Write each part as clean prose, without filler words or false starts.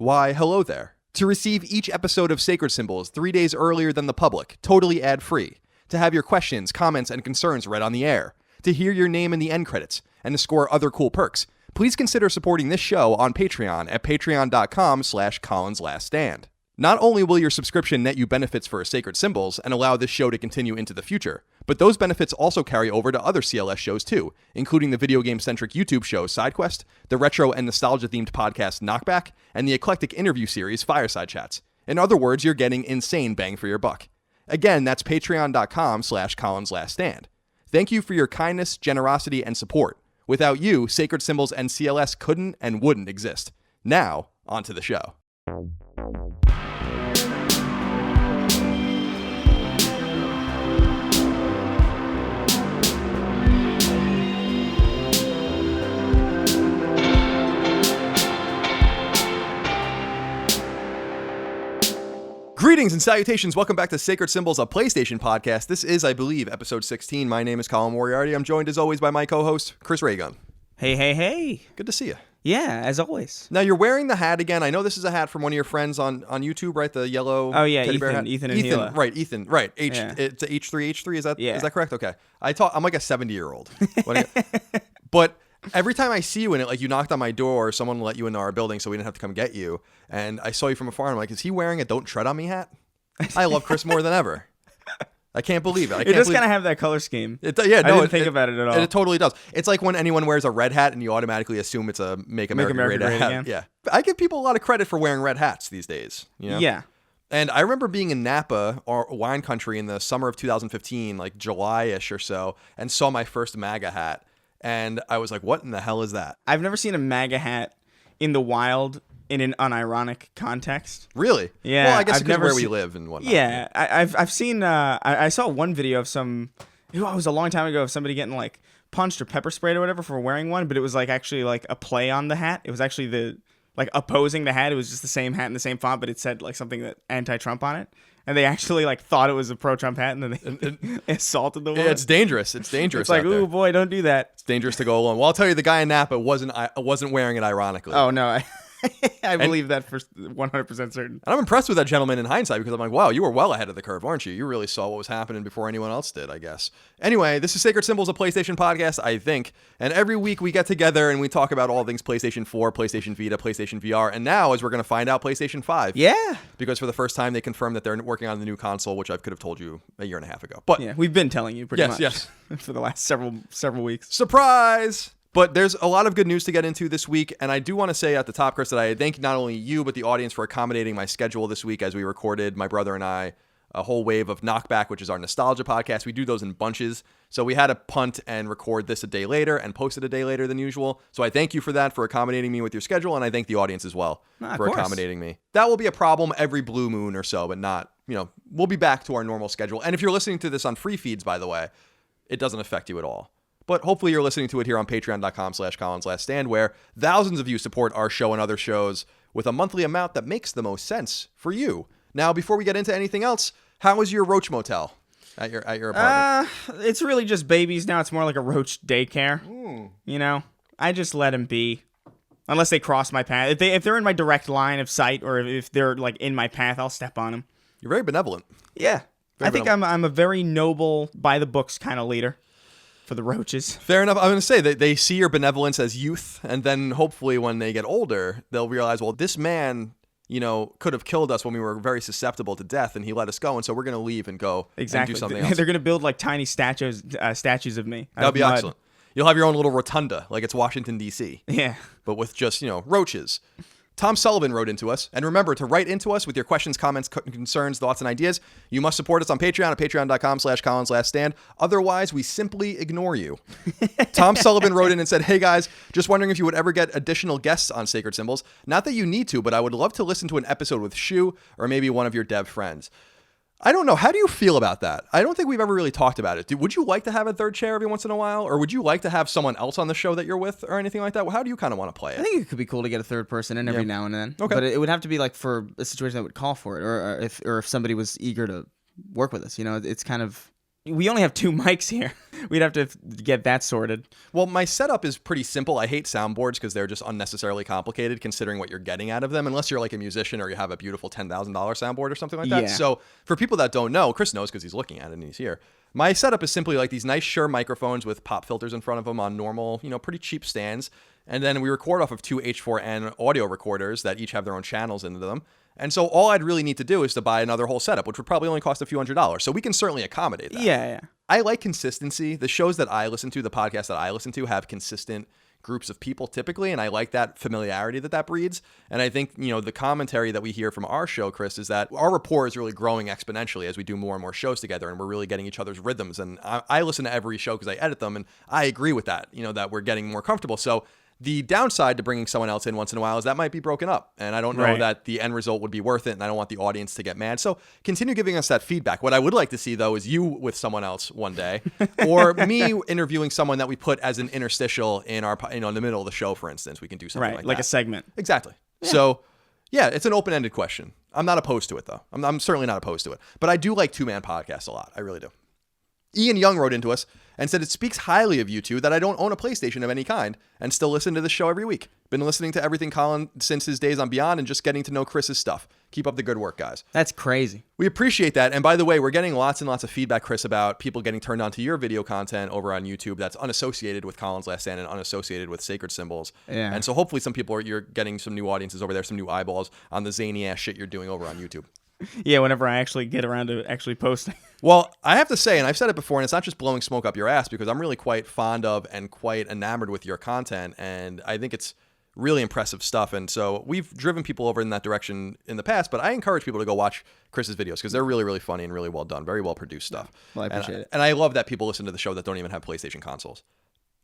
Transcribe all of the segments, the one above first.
Why, hello there. To receive each episode of Sacred Symbols 3 days earlier than the public, totally ad-free. To have your questions, comments, and concerns read on the air. To hear your name in the end credits, and to score other cool perks. Please consider supporting this show on Patreon at patreon.com/ColinsLastStand. Not only will your subscription net you benefits for Sacred Symbols and allow this show to continue into the future, but those benefits also carry over to other CLS shows too, including the video game-centric YouTube show SideQuest, the retro and nostalgia-themed podcast Knockback, and the eclectic interview series Fireside Chats. In other words, you're getting insane bang for your buck. Again, that's patreon.com/ColinsLastStand. Thank you for your kindness, generosity, and support. Without you, Sacred Symbols and CLS couldn't and wouldn't exist. Now, on to the show. Greetings and salutations. Welcome back to Sacred Symbols, a PlayStation podcast. This is, I believe, episode 16. My name is Colin Moriarty. I'm joined, as always, by my co-host, Chris Raygun. Hey. Good to see you. Yeah, as always. Now, you're wearing the hat again. I know this is a hat from one of your friends on YouTube, right? The yellow teddy bear hat. Ethan and Hila. Right, Ethan. Right. Yeah. It's a H3, is that correct? Okay. I'm like a 70-year-old. But every time I see you in it, like you knocked on my door, someone let you into our building so we didn't have to come get you. And I saw you from afar and I'm like, is he wearing a Don't Tread on Me hat? I love Chris more than ever. I can't believe it. It does kind of have that color scheme. I didn't think about it at all. It totally does. It's like when anyone wears a red hat and you automatically assume it's a Make America Great hat. Again. Yeah. I give people a lot of credit for wearing red hats these days. You know? Yeah. And I remember being in Napa or wine country in the summer of 2015, like July-ish or so, and saw my first MAGA hat. And I was like, what in the hell is that? I've never seen a MAGA hat in the wild in an unironic context. Really? Yeah. Well, I guess because where we live and whatnot. Yeah. I've seen, I saw one video of it was a long time ago of somebody getting like punched or pepper sprayed or whatever for wearing one, but it was like actually like a play on the hat. It was actually opposing the hat. It was just the same hat in the same font, but it said like something that anti-Trump on it. And they actually like thought it was a pro-Trump hat, and then they assaulted the woman. Yeah, it's dangerous. It's like, ooh, boy, don't do that. It's dangerous to go alone. Well, I'll tell you, the guy in Napa wasn't wearing it ironically. Oh no, I believe that for 100% certain. And I'm impressed with that gentleman in hindsight because I'm like, wow, you were well ahead of the curve, aren't you? You really saw what was happening before anyone else did, I guess. Anyway, this is Sacred Symbols, a PlayStation podcast, I think. And every week we get together and we talk about all things PlayStation 4, PlayStation Vita, PlayStation VR, and now, as we're going to find out, PlayStation 5. Yeah. Because for the first time, they confirmed that they're working on the new console, which I could have told you a year and a half ago. But yeah, we've been telling you pretty much. Yes. For the last several weeks. Surprise! But there's a lot of good news to get into this week, and I do want to say at the top, Chris, that I thank not only you, but the audience for accommodating my schedule this week as we recorded, my brother and I, a whole wave of Knockback, which is our nostalgia podcast. We do those in bunches, so we had to punt and record this a day later and post it a day later than usual. So I thank you for that, for accommodating me with your schedule, and I thank the audience as well for accommodating me. That will be a problem every blue moon or so, but not, we'll be back to our normal schedule. And if you're listening to this on free feeds, by the way, it doesn't affect you at all. But hopefully you're listening to it here on patreon.com/ColinsLastStand, where thousands of you support our show and other shows with a monthly amount that makes the most sense for you. Now, before we get into anything else, how is your roach motel at your apartment? It's really just babies now. It's more like a roach daycare. I just let them be. Unless they cross my path. If they're in my direct line of sight, or if they're like in my path, I'll step on them. You're very benevolent. Yeah. I think I'm a very noble, by the books kind of leader. For the roaches. Fair enough. I'm going to say that they see your benevolence as youth, and then hopefully when they get older, they'll realize, well, this man, could have killed us when we were very susceptible to death, and he let us go, and so we're going to leave and go and do something else. They're going to build like tiny statues of me. That'll be excellent. You'll have your own little rotunda, like it's Washington, D.C. Yeah. But with just, roaches. Tom Sullivan wrote into us. And remember, to write into us with your questions, comments, concerns, thoughts, and ideas, you must support us on Patreon at patreon.com/ColinsLastStand. Otherwise, we simply ignore you. Tom Sullivan wrote in and said, hey guys, just wondering if you would ever get additional guests on Sacred Symbols. Not that you need to, but I would love to listen to an episode with Shu or maybe one of your dev friends. I don't know. How do you feel about that? I don't think we've ever really talked about it. Would you like to have a third chair every once in a while? Or would you like to have someone else on the show that you're with or anything like that? How do you kind of want to play it? I think it could be cool to get a third person in every now and then. Okay. But it would have to be like for a situation that would call for it, or if somebody was eager to work with us. It's kind of... We only have two mics here. We'd have to get that sorted. Well, my setup is pretty simple. I hate soundboards because they're just unnecessarily complicated considering what you're getting out of them, unless you're like a musician or you have a beautiful $10,000 soundboard or something like that. Yeah. So for people that don't know, Chris knows because he's looking at it and he's here. My setup is simply like these nice Shure microphones with pop filters in front of them on normal, pretty cheap stands. And then we record off of two H4n audio recorders that each have their own channels into them. And so all I'd really need to do is to buy another whole setup, which would probably only cost a few $100s. So we can certainly accommodate that. Yeah. I like consistency. The shows that I listen to, the podcasts that I listen to have consistent groups of people typically, and I like that familiarity that breeds. And I think, the commentary that we hear from our show, Chris, is that our rapport is really growing exponentially as we do more and more shows together, and we're really getting each other's rhythms. And I listen to every show because I edit them, and I agree with that, that we're getting more comfortable. So the downside to bringing someone else in once in a while is that might be broken up. And I don't know that the end result would be worth it. And I don't want the audience to get mad. So continue giving us that feedback. What I would like to see, though, is you with someone else one day or me interviewing someone that we put as an interstitial in our, in the middle of the show, for instance. We can do something like that. Like a segment. Exactly. Yeah. So, yeah, it's an open-ended question. I'm not opposed to it, though. I'm certainly not opposed to it. But I do like two-man podcasts a lot. I really do. Ian Young wrote into us and said, it speaks highly of you two that I don't own a PlayStation of any kind and still listen to this show every week. Been listening to everything Colin since his days on Beyond and just getting to know Chris's stuff. Keep up the good work, guys. That's crazy. We appreciate that. And by the way, we're getting lots and lots of feedback, Chris, about people getting turned on to your video content over on YouTube that's unassociated with Colin's Last Stand and unassociated with Sacred Symbols. Yeah. And so hopefully some people you're getting some new audiences over there, some new eyeballs on the zany ass shit you're doing over on YouTube. Yeah, whenever I actually get around to actually posting. Well, I have to say, and I've said it before, and it's not just blowing smoke up your ass, because I'm really quite fond of and quite enamored with your content, and I think it's really impressive stuff. And so we've driven people over in that direction in the past, but I encourage people to go watch Chris's videos because they're really, really funny and really well done, very well produced stuff. Well, I appreciate it. And I love that people listen to the show that don't even have PlayStation consoles.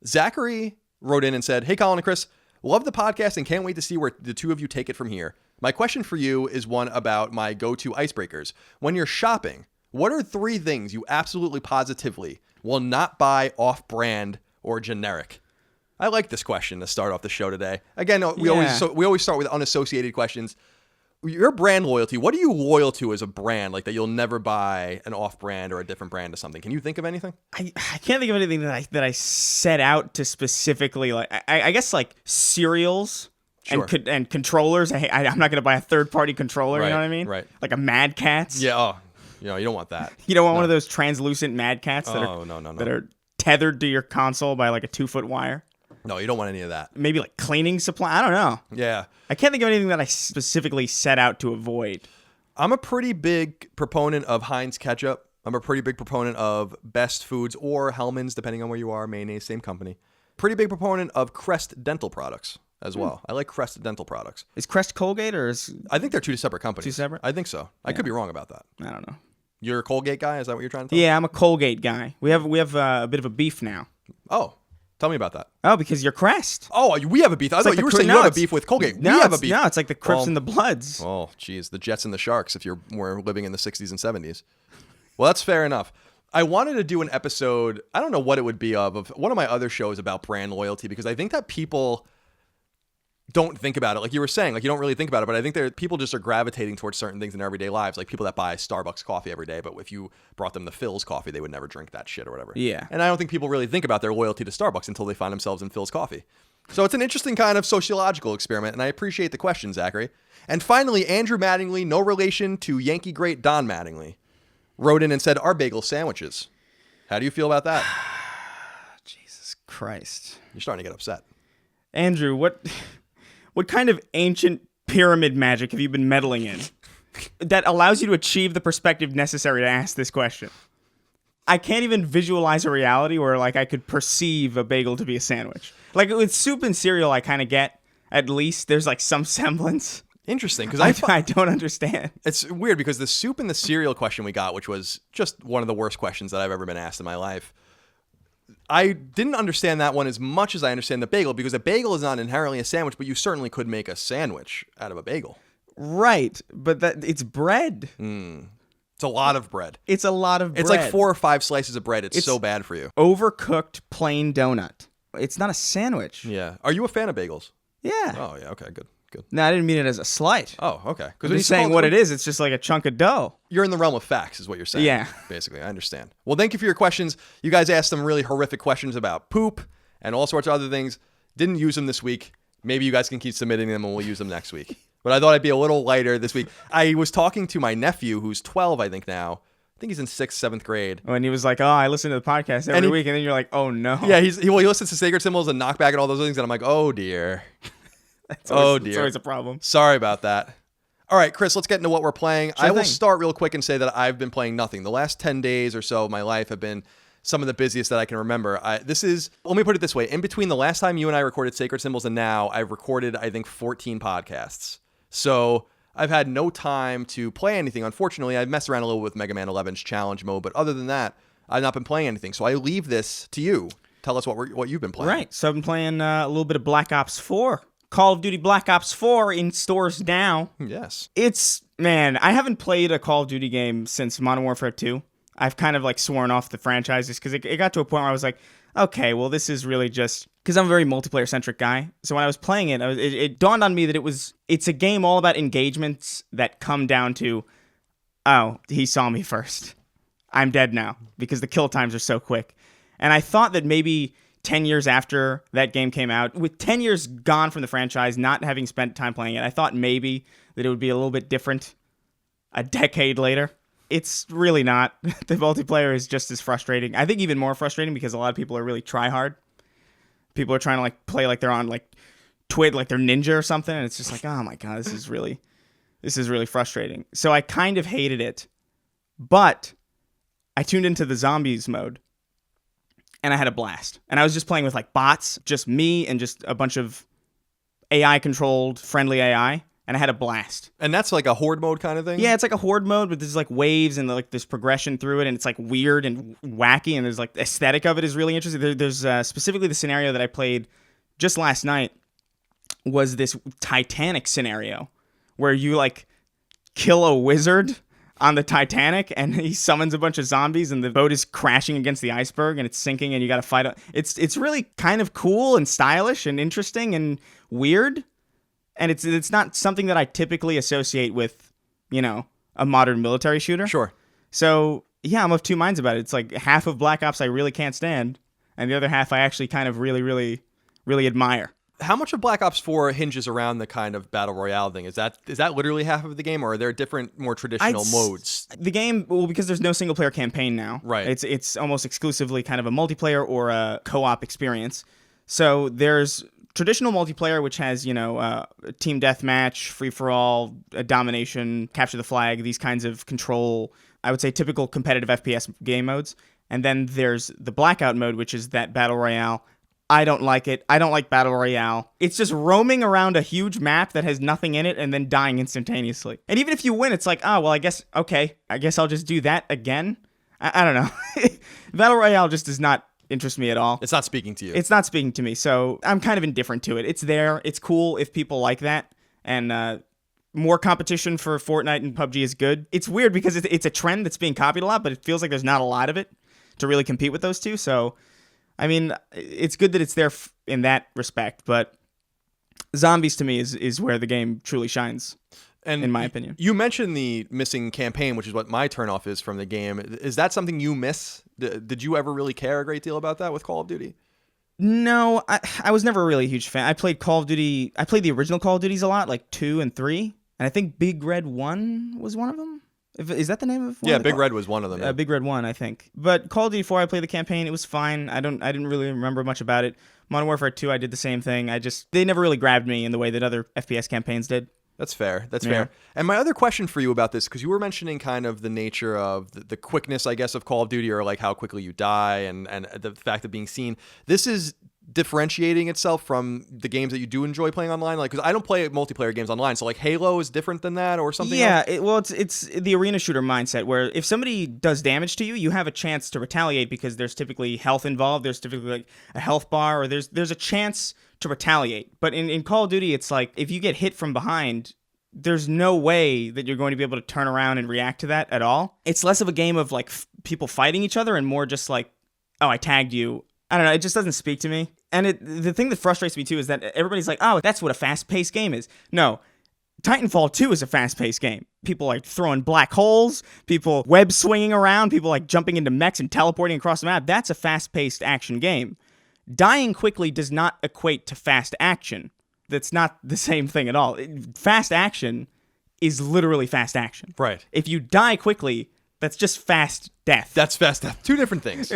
Zachary wrote in and said, hey, Colin and Chris, love the podcast and can't wait to see where the two of you take it from here. My question for you is one about my go-to icebreakers. When you're shopping, what are 3 things you absolutely positively will not buy off-brand or generic? I like this question to start off the show today. Again, we always start with unassociated questions. Your brand loyalty, what are you loyal to as a brand, like that you'll never buy an off-brand or a different brand of something? Can you think of anything? I can't think of anything that I set out to specifically like. I guess like cereals. Sure. And controllers. I'm not going to buy a third-party controller, Right, you know what I mean? right. Like a Mad Catz. Yeah, you don't want that. You don't want one of those translucent Mad Catz that no. that are tethered to your console by like a 2-foot wire. No, you don't want any of that. Maybe like cleaning supply. I don't know. Yeah. I can't think of anything that I specifically set out to avoid. I'm a pretty big proponent of Heinz ketchup. I'm a pretty big proponent of Best Foods or Hellmann's, depending on where you are, mayonnaise, same company. Pretty big proponent of Crest dental products as well. I like Crest dental products. Is Crest Colgate or is... I think they're 2 separate companies. 2 separate? I think so. I could be wrong about that. I don't know. You're a Colgate guy? Is that what you're trying to tell me? Yeah, I'm a Colgate guy. We have a bit of a beef now. Oh, tell me about that. Oh, because you're Crest. Oh, we have a beef. I thought you were saying you have a beef with Colgate. We have a beef. No, it's like the Crips and the Bloods. Oh, geez. The Jets and the Sharks if we're living in the 60s and 70s. Well, that's fair enough. I wanted to do an episode, I don't know what it would be of one of my other shows about brand loyalty, because I think that people don't think about it. Like you were saying, like you don't really think about it, but I think people just are gravitating towards certain things in their everyday lives. Like people that buy Starbucks coffee every day, but if you brought them the Phil's coffee, they would never drink that shit or whatever. Yeah. And I don't think people really think about their loyalty to Starbucks until they find themselves in Phil's coffee. So it's an interesting kind of sociological experiment, and I appreciate the question, Zachary. And finally, Andrew Mattingly, no relation to Yankee great Don Mattingly, wrote in and said, our bagel sandwiches. How do you feel about that? Jesus Christ. You're starting to get upset. Andrew, what kind of ancient pyramid magic have you been meddling in that allows you to achieve the perspective necessary to ask this question? I can't even visualize a reality where like I could perceive a bagel to be a sandwich. Like with soup and cereal, I kind of get, at least there's like some semblance. Interesting, because I don't understand. It's weird because the soup and the cereal question we got, which was just one of the worst questions that I've ever been asked in my life, I didn't understand that one as much as I understand the bagel, because a bagel is not inherently a sandwich, but you certainly could make a sandwich out of a bagel. Right, but it's bread. It's a lot of bread. It's a lot of bread. It's like 4 or 5 slices of bread. It's so bad for you. Overcooked plain donut. It's not a sandwich. Yeah. Are you a fan of bagels? Yeah. Oh, yeah. Okay, good. good. No, I didn't mean it as a slight. Oh, okay. I'm just saying what it is. It's just like a chunk of dough. You're in the realm of facts, is what you're saying. Yeah. Basically, I understand. Well, thank you for your questions. You guys asked some really horrific questions about poop and all sorts of other things. Didn't use them this week. Maybe you guys can keep submitting them and we'll use them next week. But I thought I'd be a little lighter this week. I was talking to my nephew, who's 12, I think now. I think he's in 6th, 7th grade. When he was like, "Oh, I listen to the podcast every week," and then you're like, "Oh no." Yeah, he listens to Sacred Symbols and Knockback and all those things, and I'm like, "Oh dear." It's always a problem. Sorry about that. All right, Chris, let's get into what we're playing. Sure I will thing. start real quick and say that I've been playing nothing. The last 10 days or so of my life have been some of the busiest that I can remember. Let me put it this way. In between the last time you and I recorded Sacred Symbols and now, I've recorded, I think, 14 podcasts. So I've had no time to play anything. Unfortunately, I've messed around a little with Mega Man 11's challenge mode, but other than that, I've not been playing anything. So I leave this to you. Tell us what you've been playing. Right. So I've been playing a little bit of Black Ops 4. Call of Duty Black Ops 4 in stores now. Yes. I haven't played a Call of Duty game since Modern Warfare 2. I've kind of like sworn off the franchises because it got to a point where I was like, okay, well, this is really just because I'm a very multiplayer centric guy. So when I was playing it, it dawned on me that it's a game all about engagements that come down to, oh, he saw me first. I'm dead now because the kill times are so quick. And I thought that maybe 10 years after that game came out, with 10 years gone from the franchise, not having spent time playing it, I thought maybe that it would be a little bit different a decade later. It's really not. The multiplayer is just as frustrating. I think even more frustrating because a lot of people are really try hard. People are trying to like play like they're on like Twitch, like they're ninja or something, and it's just like, oh my god, this is really frustrating. So I kind of hated it, but I tuned into the zombies mode, and I had a blast. And I was just playing with like bots, just me and just a bunch of AI controlled friendly AI. And I had a blast. And that's like a horde mode kind of thing? Yeah, it's like a horde mode, but there's like waves and like this progression through it, and it's like weird and wacky, and there's like the aesthetic of it is really interesting. There's specifically the scenario that I played just last night was this Titanic scenario where you like kill a wizard on the Titanic and he summons a bunch of zombies and the boat is crashing against the iceberg and it's sinking and you got to fight. It's really kind of cool and stylish and interesting and weird. And it's not something that I typically associate with, a modern military shooter. Sure. So, yeah, I'm of two minds about it. It's like half of Black Ops I really can't stand, and the other half I actually kind of really, really, really admire. How much of Black Ops 4 hinges around the kind of battle royale thing? Is that literally half of the game, or are there different, more traditional modes? The game, well, because there's no single-player campaign now. Right. It's almost exclusively kind of a multiplayer or a co-op experience. So there's traditional multiplayer, which has, team deathmatch, free-for-all, domination, capture the flag, these kinds of control, I would say typical competitive FPS game modes. And then there's the Blackout mode, which is that battle royale. I don't like it. I don't like battle royale. It's just roaming around a huge map that has nothing in it and then dying instantaneously. And even if you win, it's like, oh, well, I guess I'll just do that again. I don't know. Battle royale just does not interest me at all. It's not speaking to you. It's not speaking to me, so I'm kind of indifferent to it. It's there. It's cool if people like that, and more competition for Fortnite and PUBG is good. It's weird because it's a trend that's being copied a lot, but it feels like there's not a lot of it to really compete with those two. So, I mean, it's good that it's there in that respect, but zombies to me is where the game truly shines. And in my opinion. You mentioned the missing campaign, which is what my turnoff is from the game. Is that something you miss? Did you ever really care a great deal about that with Call of Duty? No, I was never really a huge fan. I played Call of Duty. I played the original Call of Duties a lot, like 2 and 3. And I think Big Red 1 was one of them. Is that the name of one? Yeah, Big Red was one of them. Yeah. Big Red 1, I think. But Call of Duty 4, I played the campaign. It was fine. I didn't really remember much about it. Modern Warfare 2, I did the same thing. They never really grabbed me in the way that other FPS campaigns did. That's fair. That's fair. And my other question for you about this, because you were mentioning kind of the nature of the quickness, I guess, of Call of Duty, or like how quickly you die and the fact of being seen. This is differentiating itself from the games that you do enjoy playing online? Like, because I don't play multiplayer games online, so like Halo is different than that or something else? Yeah, it's the arena shooter mindset where if somebody does damage to you, you have a chance to retaliate because there's typically health involved. There's typically like a health bar, or there's a chance to retaliate. But in Call of Duty, it's like if you get hit from behind, there's no way that you're going to be able to turn around and react to that at all. It's less of a game of like people fighting each other and more just like, oh, I tagged you. I don't know. It just doesn't speak to me. And the thing that frustrates me too is that everybody's like, oh, that's what a fast-paced game is. No. Titanfall 2 is a fast-paced game. People like throwing black holes, people web swinging around, people like jumping into mechs and teleporting across the map. That's a fast-paced action game. Dying quickly does not equate to fast action. That's not the same thing at all. Fast action is literally fast action. Right. If you die quickly, that's just fast death. That's fast death. Two different things.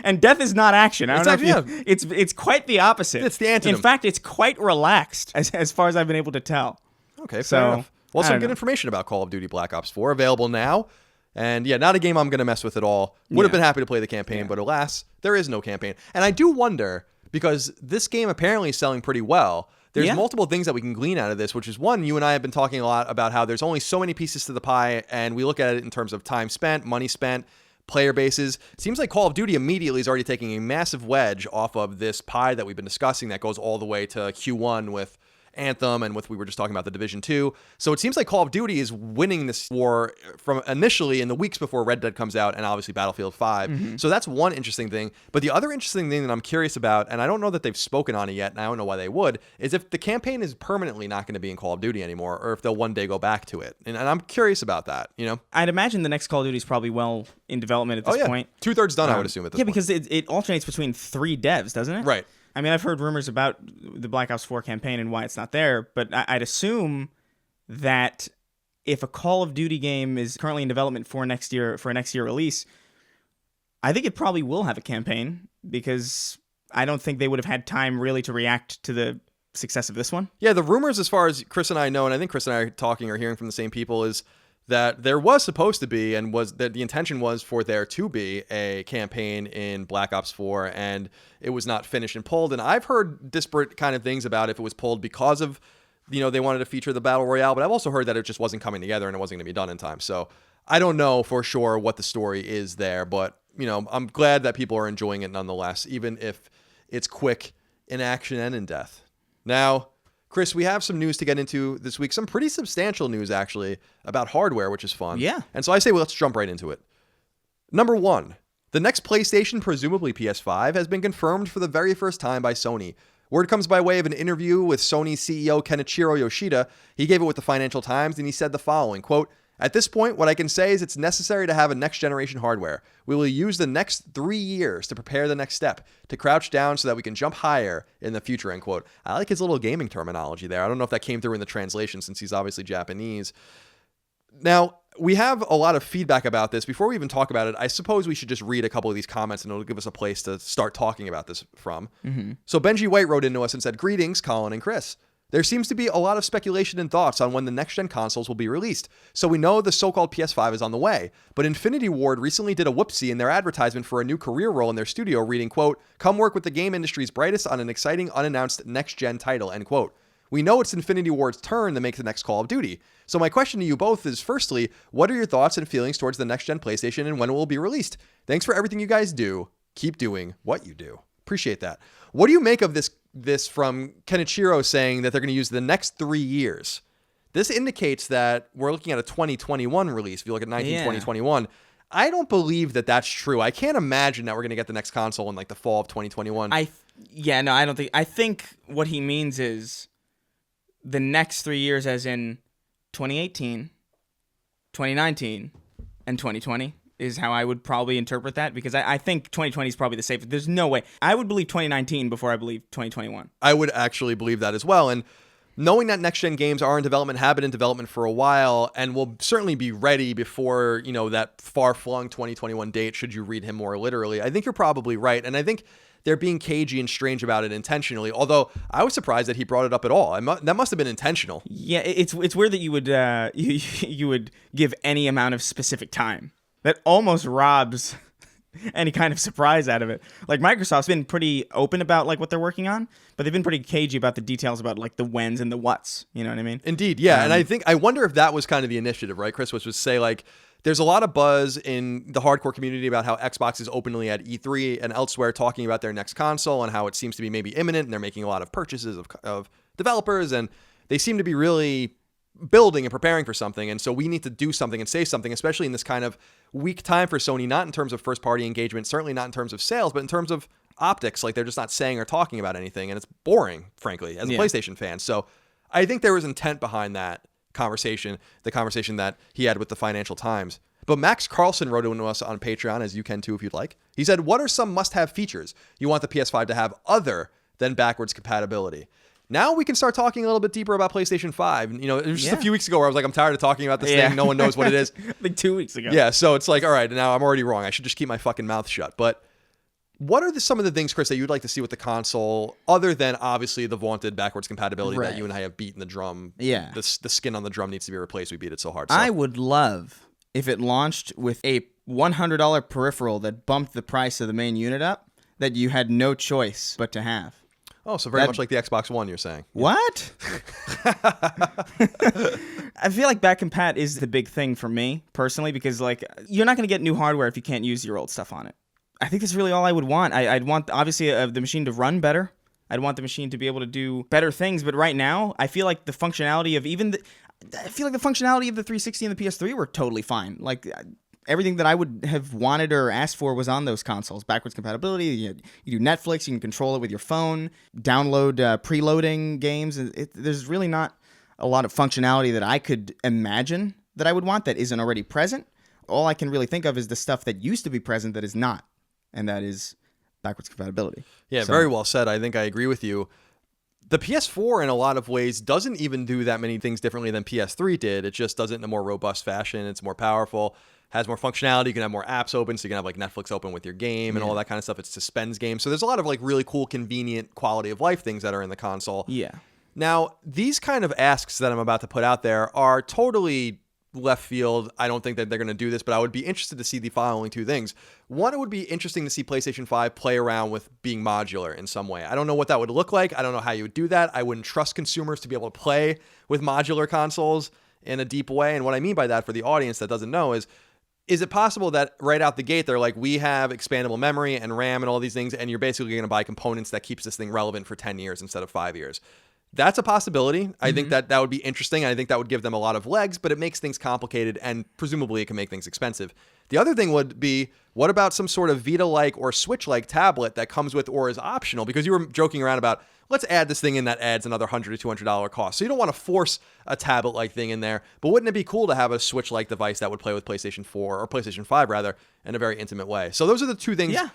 And death is not action. I don't know if you, it's quite the opposite. It's the antonym. In fact, it's quite relaxed as far as I've been able to tell. Okay, fair enough. Well, some good information about Call of Duty Black Ops 4 available now. And yeah, not a game I'm going to mess with at all. Would have been happy to play the campaign, but alas, there is no campaign. And I do wonder, because this game apparently is selling pretty well, there's multiple things that we can glean out of this, which is one, you and I have been talking a lot about how there's only so many pieces to the pie, and we look at it in terms of time spent, money spent, player bases. It seems like Call of Duty immediately is already taking a massive wedge off of this pie that we've been discussing that goes all the way to Q1 with Anthem and with we were just talking about the Division 2. So it seems like Call of Duty is winning this war from initially in the weeks before Red Dead comes out and obviously Battlefield 5. Mm-hmm. So that's one interesting thing. But the other interesting thing that I'm curious about, and I don't know that they've spoken on it yet, and I don't know why they would, is if the campaign is permanently not going to be in Call of Duty anymore, or if they'll one day go back to it. And I'm curious about that, you know? I'd imagine the next Call of Duty is probably well in development at this point. 2/3 done, I would assume at this point. Yeah, because it alternates between 3 devs, doesn't it? Right. I mean, I've heard rumors about the Black Ops 4 campaign and why it's not there, but I'd assume that if a Call of Duty game is currently in development for a next year release, I think it probably will have a campaign, because I don't think they would have had time really to react to the success of this one. Yeah, the rumors, as far as Chris and I know, and I think Chris and I are talking or hearing from the same people, is that there was supposed to be, and was that the intention was for there to be a campaign in Black Ops 4, and it was not finished and pulled. And I've heard disparate kind of things about if it was pulled because of, you know, they wanted to feature the Battle Royale, but I've also heard that it just wasn't coming together and it wasn't going to be done in time. So I don't know for sure what the story is there, but, you know, I'm glad that people are enjoying it nonetheless, even if it's quick in action and in death. Now, Chris, we have some news to get into this week. Some pretty substantial news, actually, about hardware, which is fun. Yeah. And so I say, well, let's jump right into it. Number 1, the next PlayStation, presumably PS5, has been confirmed for the very first time by Sony. Word comes by way of an interview with Sony's CEO Kenichiro Yoshida. He gave it with the Financial Times, and he said the following, quote, "At this point, what I can say is it's necessary to have a next-generation hardware. We will use the next 3 years to prepare the next step, to crouch down so that we can jump higher in the future," end quote. I like his little gaming terminology there. I don't know if that came through in the translation since he's obviously Japanese. Now, we have a lot of feedback about this. Before we even talk about it, I suppose we should just read a couple of these comments and it'll give us a place to start talking about this from. Mm-hmm. So Benji White wrote into us and said, "Greetings, Colin and Chris. There seems to be a lot of speculation and thoughts on when the next-gen consoles will be released, so we know the so-called PS5 is on the way. But Infinity Ward recently did a whoopsie in their advertisement for a new career role in their studio, reading, quote, "Come work with the game industry's brightest on an exciting, unannounced next-gen title," end quote. We know it's Infinity Ward's turn to make the next Call of Duty. So my question to you both is, firstly, what are your thoughts and feelings towards the next-gen PlayStation and when it will be released? Thanks for everything you guys do. Keep doing what you do. Appreciate that. What do you make of this from Kenichiro saying that they're going to use the next 3 years? This indicates that we're looking at a 2021 release. If you look at 2021, I don't believe that that's true. I can't imagine that we're going to get the next console in like the fall of 2021. I don't think. I think what he means is the next 3 years, as in 2018, 2019, and 2020. Is how I would probably interpret that, because I think 2020 is probably the safest. There's no way. I would believe 2019 before I believe 2021. I would actually believe that as well. And knowing that next-gen games are in development, have been in development for a while, and will certainly be ready before, you know, that far-flung 2021 date, should you read him more literally, I think you're probably right. And I think they're being cagey and strange about it intentionally, although I was surprised that he brought it up at all. That must have been intentional. Yeah, it's weird that you would you would give any amount of specific time. That almost robs any kind of surprise out of it. Like, Microsoft's been pretty open about like what they're working on, but they've been pretty cagey about the details about like the whens and the whats. You know what I mean? Indeed, yeah. And I wonder if that was kind of the initiative, right, Chris? Which was say like, there's a lot of buzz in the hardcore community about how Xbox is openly at E3 and elsewhere talking about their next console and how it seems to be maybe imminent, and they're making a lot of purchases of developers, and they seem to be really building and preparing for something. And so we need to do something and say something, especially in this kind of weak time for Sony, not in terms of first party engagement, certainly not in terms of sales, but in terms of optics. Like they're just not saying or talking about anything, and it's boring, frankly, as a PlayStation fan. So I think there was intent behind that conversation, the conversation that he had with the Financial Times. But Max Carlson wrote into us on Patreon, as you can too if you'd like. He said, what are some must-have features you want the PS5 to have other than backwards compatibility? Now we can start talking a little bit deeper about PlayStation 5. You know, it was just a few weeks ago where I was like, I'm tired of talking about this thing. No one knows what it is. Like 2 weeks ago. Yeah, so it's like, all right, now I'm already wrong. I should just keep my fucking mouth shut. But what are some of the things, Chris, that you'd like to see with the console, other than obviously the vaunted backwards compatibility that you and I have beaten the drum? Yeah. The skin on the drum needs to be replaced. We beat it so hard. So. I would love if it launched with a $100 peripheral that bumped the price of the main unit up, that you had no choice but to have. Oh, so very much like the Xbox One, you're saying. What? I feel like back compat is the big thing for me, personally, because like you're not going to get new hardware if you can't use your old stuff on it. I think that's really all I would want. I'd want, obviously, the machine to run better. I'd want the machine to be able to do better things. But right now, I feel like the functionality of the 360 and the PS3 were totally fine. Like everything that I would have wanted or asked for was on those consoles. Backwards compatibility. You do Netflix. You can control it with your phone. Download preloading games. There's really not a lot of functionality that I could imagine that I would want that isn't already present. All I can really think of is the stuff that used to be present that is not. And that is backwards compatibility. Yeah, very well said. I think I agree with you. The PS4, in a lot of ways, doesn't even do that many things differently than PS3 did. It just does it in a more robust fashion. It's more powerful, has more functionality. You can have more apps open, so you can have like Netflix open with your game and all that kind of stuff. It suspends games. So there's a lot of like really cool, convenient quality of life things that are in the console. Yeah. Now, these kind of asks that I'm about to put out there are totally left field. I don't think that they're going to do this, but I would be interested to see the following two things. One, it would be interesting to see PlayStation 5 play around with being modular in some way. I don't know what that would look like. I don't know how you would do that. I wouldn't trust consumers to be able to play with modular consoles in a deep way. And what I mean by that for the audience that doesn't know is it possible that right out the gate, they're like, we have expandable memory and RAM and all these things, and you're basically going to buy components that keeps this thing relevant for 10 years instead of 5 years? That's a possibility. I think that would be interesting. I think that would give them a lot of legs, but it makes things complicated, and presumably it can make things expensive. The other thing would be, what about some sort of Vita-like or Switch-like tablet that comes with or is optional? Because you were joking around about, let's add this thing in that adds another $100 to $200 cost. So you don't want to force a tablet-like thing in there, but wouldn't it be cool to have a Switch-like device that would play with PlayStation 4 or PlayStation 5 rather in a very intimate way? So those are the two things. Yeah.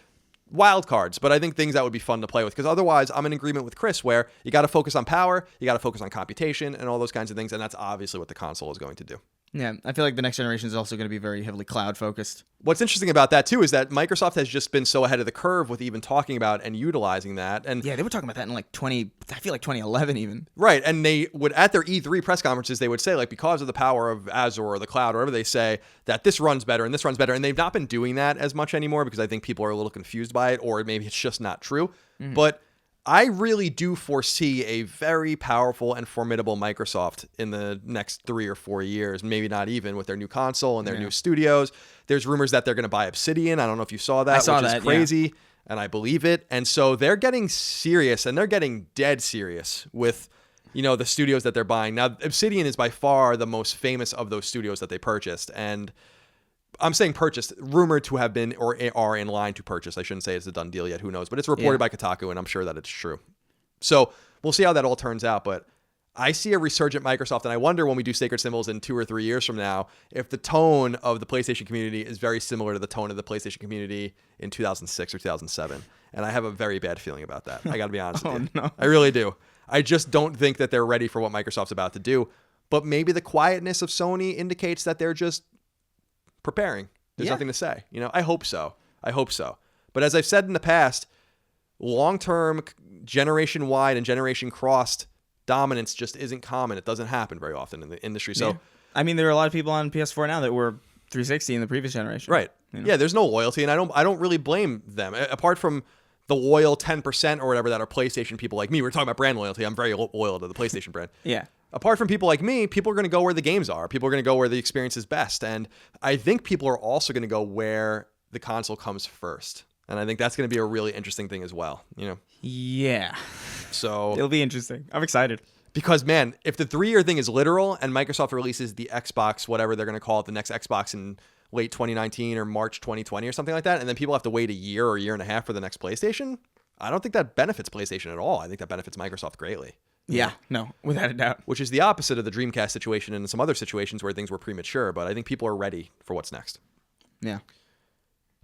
Wild cards, but I think things that would be fun to play with, because otherwise I'm in agreement with Chris where you got to focus on power, you got to focus on computation and all those kinds of things, and that's obviously what the console is going to do. Yeah, I feel like the next generation is also going to be very heavily cloud focused. What's interesting about that too is that Microsoft has just been so ahead of the curve with even talking about and utilizing that. And yeah, they were talking about that in like 2011 even. Right, and they would, at their E3 press conferences, they would say, like, because of the power of Azure or the cloud or whatever, they say that this runs better and this runs better. And they've not been doing that as much anymore because I think people are a little confused by it, or maybe it's just not true. But I really do foresee a very powerful and formidable Microsoft in the next 3 or 4 years, maybe not even, with their new console and their new studios. There's rumors that they're going to buy Obsidian. I don't know if you saw that, which is crazy, and I believe it. And so they're getting serious, and they're getting dead serious with, you know, the studios that they're buying. Now, Obsidian is by far the most famous of those studios that they purchased, and I'm saying purchased, rumored to have been or are in line to purchase. I shouldn't say it's a done deal yet. Who knows? But it's reported by Kotaku, and I'm sure that it's true. So we'll see how that all turns out. But I see a resurgent Microsoft, and I wonder when we do Sacred Symbols in 2 or 3 years from now, if the tone of the PlayStation community is very similar to the tone of the PlayStation community in 2006 or 2007. And I have a very bad feeling about that. I got to be honest with you. No. I really do. I just don't think that they're ready for what Microsoft's about to do. But maybe the quietness of Sony indicates that they're just preparing. There's nothing to say. You know, I hope so. But as I've said in the past, long-term, generation-wide and generation-crossed dominance just isn't common. It doesn't happen very often in the industry. So, I mean, there are a lot of people on PS4 now that were 360 in the previous generation. Right. You know? Yeah, there's no loyalty, and I don't really blame them. Apart from the loyal 10% or whatever that are PlayStation people like me. We're talking about brand loyalty. I'm very loyal to the PlayStation brand. Yeah. Apart from people like me, people are going to go where the games are. People are going to go where the experience is best. And I think people are also going to go where the console comes first. And I think that's going to be a really interesting thing as well, you know? Yeah. So it'll be interesting. I'm excited. Because, man, if the 3-year thing is literal and Microsoft releases the Xbox, whatever they're going to call it, the next Xbox in late 2019 or March 2020 or something like that, and then people have to wait a year or a year and a half for the next PlayStation, I don't think that benefits PlayStation at all. I think that benefits Microsoft greatly. Yeah, no, without a doubt. Which is the opposite of the Dreamcast situation and some other situations where things were premature, but I think people are ready for what's next. Yeah.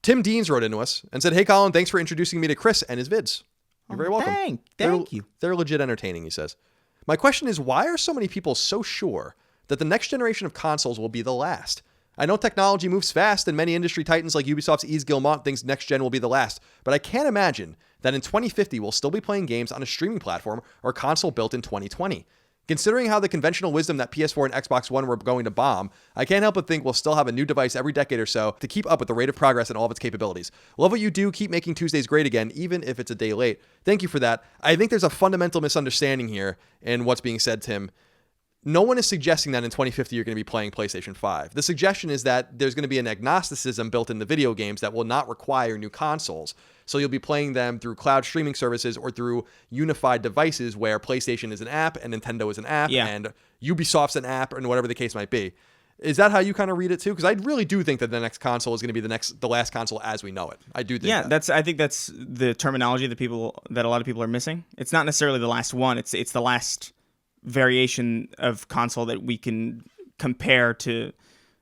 Tim Deans wrote into us and said, "Hey, Colin, thanks for introducing me to Chris and his vids. You're very welcome. Thank you. They're legit entertaining," he says. "My question is, why are so many people so sure that the next generation of consoles will be the last? I know technology moves fast, and many industry titans like Ubisoft's Yves Guillemot thinks next gen will be the last, but I can't imagine that in 2050 we'll still be playing games on a streaming platform or console built in 2020. Considering how the conventional wisdom that PS4 and Xbox One were going to bomb, I can't help but think we'll still have a new device every decade or so to keep up with the rate of progress and all of its capabilities. Love what you do. Keep making Tuesdays great again, even if it's a day late." Thank you for that. I think there's a fundamental misunderstanding here in what's being said, Tim. No one is suggesting that in 2050 you're going to be playing PlayStation 5. The suggestion is that there's going to be an agnosticism built into video games that will not require new consoles. So you'll be playing them through cloud streaming services or through unified devices where PlayStation is an app and Nintendo is an app and Ubisoft's an app, and whatever the case might be. Is that how you kind of read it too? Because I really do think that the next console is going to be the last console as we know it. I do think that. I think that's the terminology that a lot of people are missing. It's not necessarily the last one. It's the last variation of console that we can compare to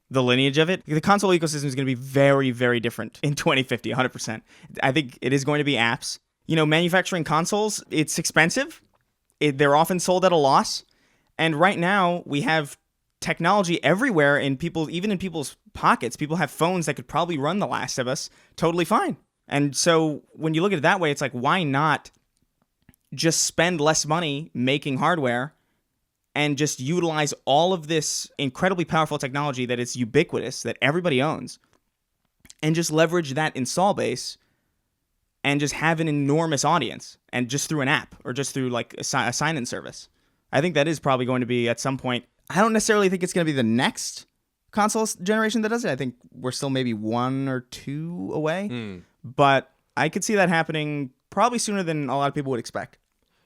the lineage of it. The console ecosystem is going to be very, very different in 2050, 100%. I think it is going to be apps. You know, manufacturing consoles, it's expensive. They're often sold at a loss. And right now, we have technology everywhere even in people's pockets. People have phones that could probably run The Last of Us totally fine. And so when you look at it that way, it's like, why not just spend less money making hardware and just utilize all of this incredibly powerful technology that is ubiquitous, that everybody owns, and just leverage that install base and just have an enormous audience, and just through an app or just through like a sign-in service. I think that is probably going to be at some point. I don't necessarily think it's going to be the next console generation that does it. I think we're still maybe 1 or 2 away, but I could see that happening probably sooner than a lot of people would expect.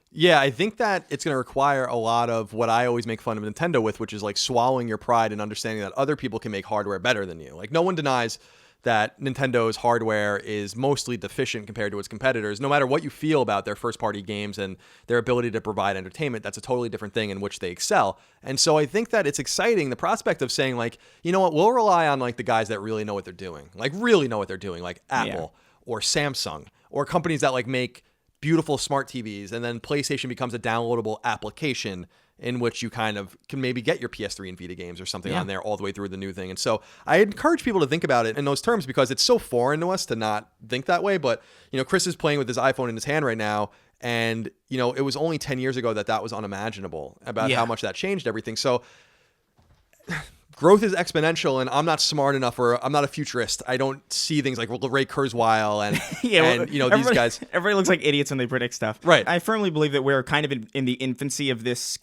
Yeah, I think that it's going to require a lot of what I always make fun of Nintendo with, which is like swallowing your pride and understanding that other people can make hardware better than you. Like, no one denies that Nintendo's hardware is mostly deficient compared to its competitors. No matter what you feel about their first-party games and their ability to provide entertainment, that's a totally different thing in which they excel. And so I think that it's exciting, the prospect of saying, like, you know what, we'll rely on like the guys that really know what they're doing, like Apple or Samsung or companies that like make beautiful smart TVs, and then PlayStation becomes a downloadable application in which you kind of can maybe get your PS3 and Vita games or something on there all the way through the new thing. And so I encourage people to think about it in those terms because it's so foreign to us to not think that way. But, you know, Chris is playing with his iPhone in his hand right now, and, you know, it was only 10 years ago that was unimaginable about how much that changed everything. So growth is exponential, and I'm not smart enough, or I'm not a futurist. I don't see things like Ray Kurzweil and, and you know, these guys. Everybody looks like idiots when they predict stuff. Right. I firmly believe that we're kind of in the infancy of this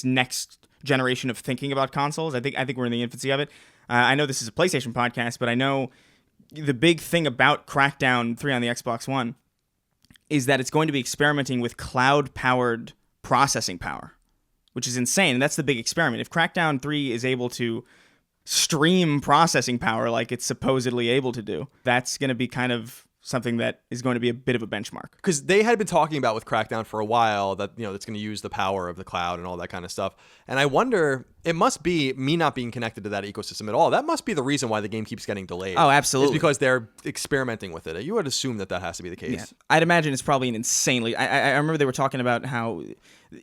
next generation of thinking about consoles. I think we're in the infancy of it. I know this is a PlayStation podcast, but I know the big thing about Crackdown 3 on the Xbox One is that it's going to be experimenting with cloud-powered processing power, which is insane. And that's the big experiment. If Crackdown 3 is able to stream processing power like it's supposedly able to do, that's going to be kind of something that is going to be a bit of a benchmark. Because they had been talking about with Crackdown for a while that, you know, it's going to use the power of the cloud and all that kind of stuff. And I wonder, it must be me not being connected to that ecosystem at all. That must be the reason why the game keeps getting delayed. Oh, absolutely. It's because they're experimenting with it. You would assume that has to be the case. Yeah. I'd imagine it's probably an insanely... I remember they were talking about how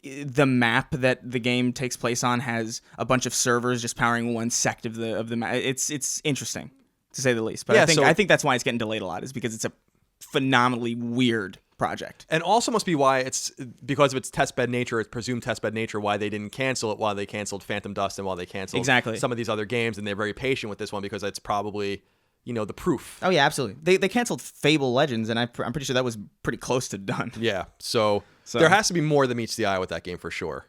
the map that the game takes place on has a bunch of servers just powering one sect of the map. It's interesting, to say the least. But I think that's why it's getting delayed a lot, is because it's a phenomenally weird project. And also must be why it's, because of its testbed nature, its presumed testbed nature, why they didn't cancel it, while they canceled Phantom Dust and while they canceled some of these other games. And they're very patient with this one because it's probably, you know, the proof. Oh, yeah, absolutely. They canceled Fable Legends, and I'm pretty sure that was pretty close to done. Yeah, so there has to be more than meets the eye with that game for sure.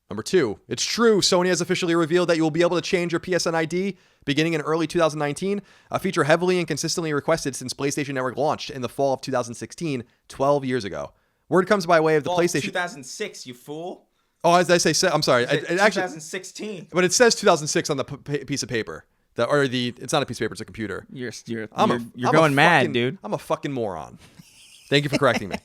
Number 2, it's true. Sony has officially revealed that you will be able to change your PSN ID beginning in early 2019, a feature heavily and consistently requested since PlayStation Network launched in the fall of 2016, 12 years ago. Word comes by way of the PlayStation... 2006, you fool. Oh, as I say, I'm sorry. It actually 2016. But it says 2006 on the piece of paper. It's not a piece of paper, it's a computer. You're I'm going mad, dude. I'm a fucking moron. Thank you for correcting me.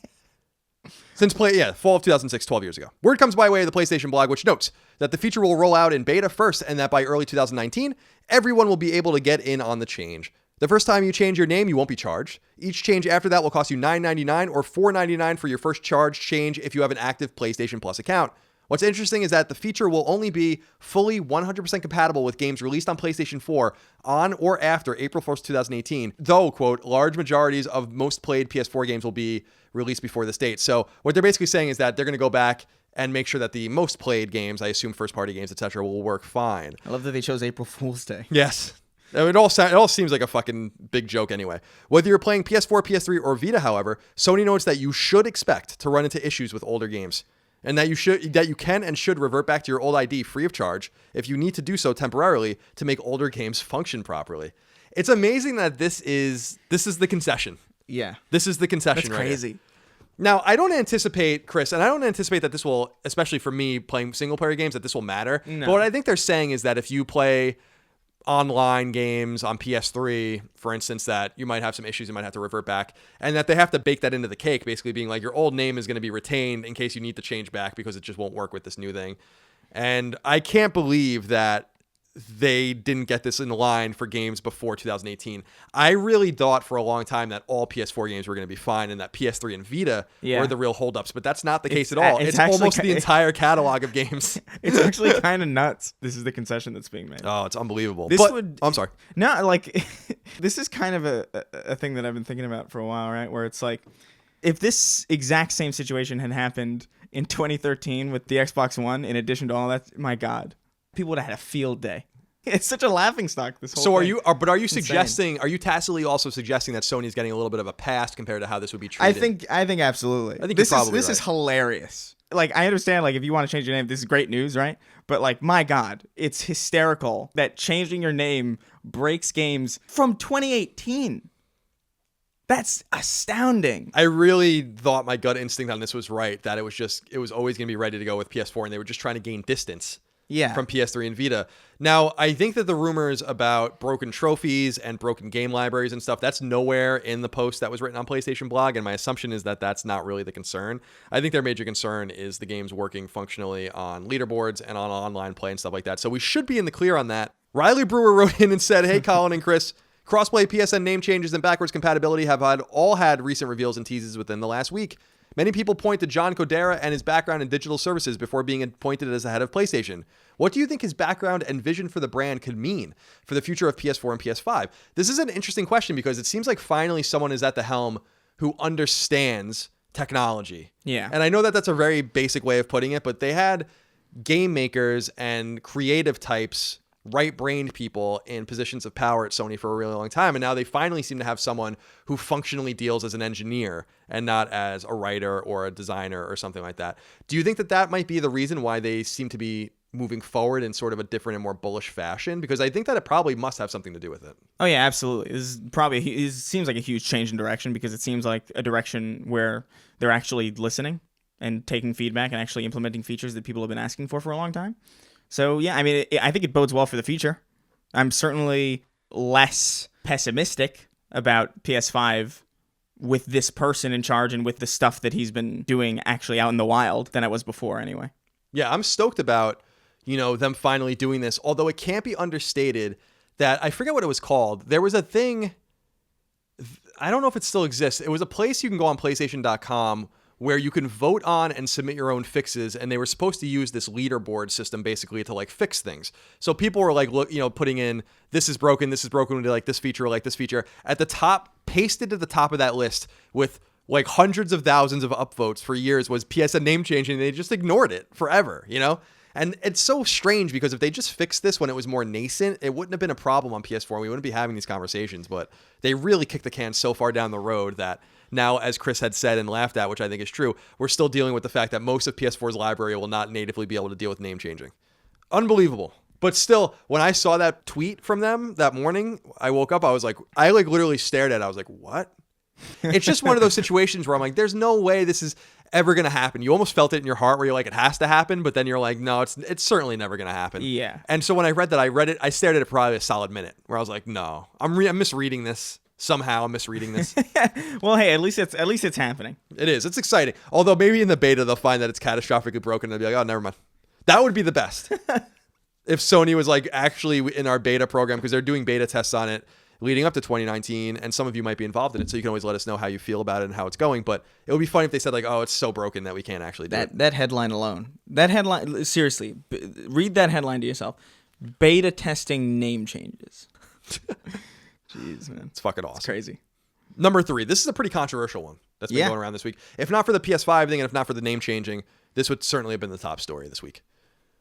Fall of 2006, 12 years ago. Word comes by way of the PlayStation blog, which notes that the feature will roll out in beta first and that by early 2019, everyone will be able to get in on the change. The first time you change your name, you won't be charged. Each change after that will cost you $9.99 or $4.99 for your first charge change if you have an active PlayStation Plus account. What's interesting is that the feature will only be fully 100% compatible with games released on PlayStation 4 on or after April 1st, 2018, though, quote, large majorities of most played PS4 games will be released before this date. So what they're basically saying is that they're going to go back and make sure that the most played games, I assume first-party games, etc., will work fine. I love that they chose April Fool's Day. Yes. It all seems like a fucking big joke anyway. Whether you're playing PS4, PS3, or Vita, however, Sony notes that you should expect to run into issues with older games. And that you can and should revert back to your old ID free of charge if you need to do so temporarily to make older games function properly. It's amazing that this is the concession. Yeah. This is the concession. That's crazy. Right here. Now, I don't anticipate, Chris, and I don't anticipate that this will, especially for me playing single player games, that this will matter. No. But what I think they're saying is that if you play online games on PS3, for instance, that you might have some issues, you might have to revert back, and that they have to bake that into the cake, basically being like your old name is going to be retained in case you need to change back because it just won't work with this new thing. And I can't believe that they didn't get this in line for games before 2018. I really thought for a long time that all PS4 games were going to be fine and that PS3 and Vita were the real holdups, but that's not the case at all. It's almost the entire catalog of games. It's actually kind of nuts. This is the concession that's being made. Oh, it's unbelievable. I'm sorry. No, like this is kind of a thing that I've been thinking about for a while, right? Where it's like, if this exact same situation had happened in 2013 with the Xbox One, in addition to all that, my God, people would have had a field day. It's such a laughingstock, this whole thing. Are you suggesting, are you tacitly also suggesting that Sony's getting a little bit of a pass compared to how this would be treated? I think absolutely. I think this is hilarious. Like, I understand, like, if you want to change your name, this is great news, right? But, like, my God, it's hysterical that changing your name breaks games from 2018. That's astounding. I really thought my gut instinct on this was right, that it was always going to be ready to go with PS4, and they were just trying to gain distance from PS3 and Vita. Now, I think that the rumors about broken trophies and broken game libraries and stuff, that's nowhere in the post that was written on PlayStation blog, and my assumption is that that's not really the concern. I think their major concern is the games working functionally on leaderboards and on online play and stuff like that. So we should be in the clear on that. Riley Brewer wrote in and said, "Hey, Colin and Chris, crossplay, PSN name changes, and backwards compatibility have all had recent reveals and teases within the last week. Many people point to John Codera and his background in digital services before being appointed as the head of PlayStation. What do you think his background and vision for the brand could mean for the future of PS4 and PS5? This is an interesting question because it seems like finally someone is at the helm who understands technology. Yeah. And I know that that's a very basic way of putting it, but they had game makers and creative types, right-brained people in positions of power at Sony for a really long time, and now they finally seem to have someone who functionally deals as an engineer and not as a writer or a designer or something like that. Do you think that that might be the reason why they seem to be moving forward in sort of a different and more bullish fashion? Because I think that it probably must have something to do with it. Oh yeah, absolutely. It seems like a huge change in direction, because it seems like a direction where they're actually listening and taking feedback and actually implementing features that people have been asking for a long time. So, yeah, I mean, I think it bodes well for the future. I'm certainly less pessimistic about PS5 with this person in charge and with the stuff that he's been doing actually out in the wild than I was before anyway. Yeah, I'm stoked about, them finally doing this, although it can't be understated that, I forget what it was called. There was a thing, I don't know if it still exists. It was a place you can go on PlayStation.com where you can vote on and submit your own fixes, and they were supposed to use this leaderboard system basically to like fix things. So people were like, putting in, this is broken, we like this feature, like this feature. At the top, pasted to the top of that list with like hundreds of thousands of upvotes for years was PSN name changing, and they just ignored it forever, And it's so strange because if they just fixed this when it was more nascent, it wouldn't have been a problem on PS4 and we wouldn't be having these conversations, but they really kicked the can so far down the road that now, as Chris had said and laughed at, which I think is true, we're still dealing with the fact that most of PS4's library will not natively be able to deal with name changing. Unbelievable. But still, when I saw that tweet from them that morning, I woke up, I literally stared at it. I was like, what? It's just one of those situations where I'm like, there's no way this is, ever going to happen. You almost felt it in your heart where you're like, it has to happen, but then you're like, no, it's certainly never going to happen. Yeah. And so when I read it, I stared at it probably a solid minute where I was like, no, I'm misreading this. Somehow I'm misreading this. Well, hey, at least it's happening. It is. It's exciting. Although maybe in the beta they'll find that it's catastrophically broken and they'll be like, oh, never mind. That would be the best. If Sony was like actually in our beta program, because they're doing beta tests on it leading up to 2019, and some of you might be involved in it, so you can always let us know how you feel about it and how it's going. But it would be funny if they said like, oh, it's so broken that we can't actually do it. That headline alone. That headline, seriously, read that headline to yourself. Beta testing name changes. Jeez, man. It's fucking awesome. It's crazy. Number 3. This is a pretty controversial one that's been going around this week. If not for the PS5 thing and if not for the name changing, this would certainly have been the top story this week.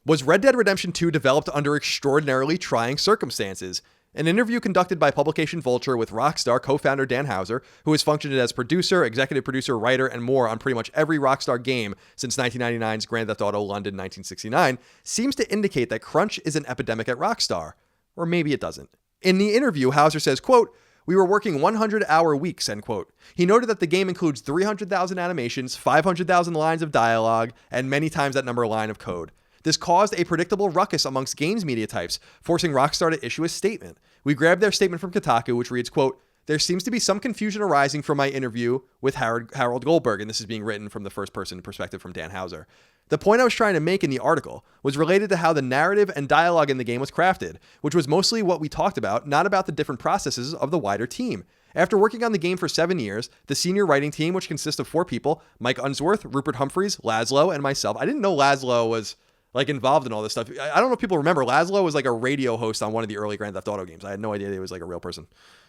Was Red Dead Redemption 2 developed under extraordinarily trying circumstances? An interview conducted by publication Vulture with Rockstar co-founder Dan Houser, who has functioned as producer, executive producer, writer, and more on pretty much every Rockstar game since 1999's Grand Theft Auto London 1969, seems to indicate that crunch is an epidemic at Rockstar. Or maybe it doesn't. In the interview, Houser says, quote, "We were working 100-hour weeks," end quote. He noted that the game includes 300,000 animations, 500,000 lines of dialogue, and many times that number a line of code. This caused a predictable ruckus amongst games media types, forcing Rockstar to issue a statement. We grabbed their statement from Kotaku, which reads, quote, "There seems to be some confusion arising from my interview with Harold Goldberg," and this is being written from the first-person perspective from Dan Houser. "The point I was trying to make in the article was related to how the narrative and dialogue in the game was crafted, which was mostly what we talked about, not about the different processes of the wider team. After working on the game for 7 years, the senior writing team, which consists of 4 people, Mike Unsworth, Rupert Humphreys, Laszlo, and myself." I didn't know Laszlo was like involved in all this stuff. I don't know if people remember, Laszlo was like a radio host on one of the early Grand Theft Auto games. I had no idea he was like a real person.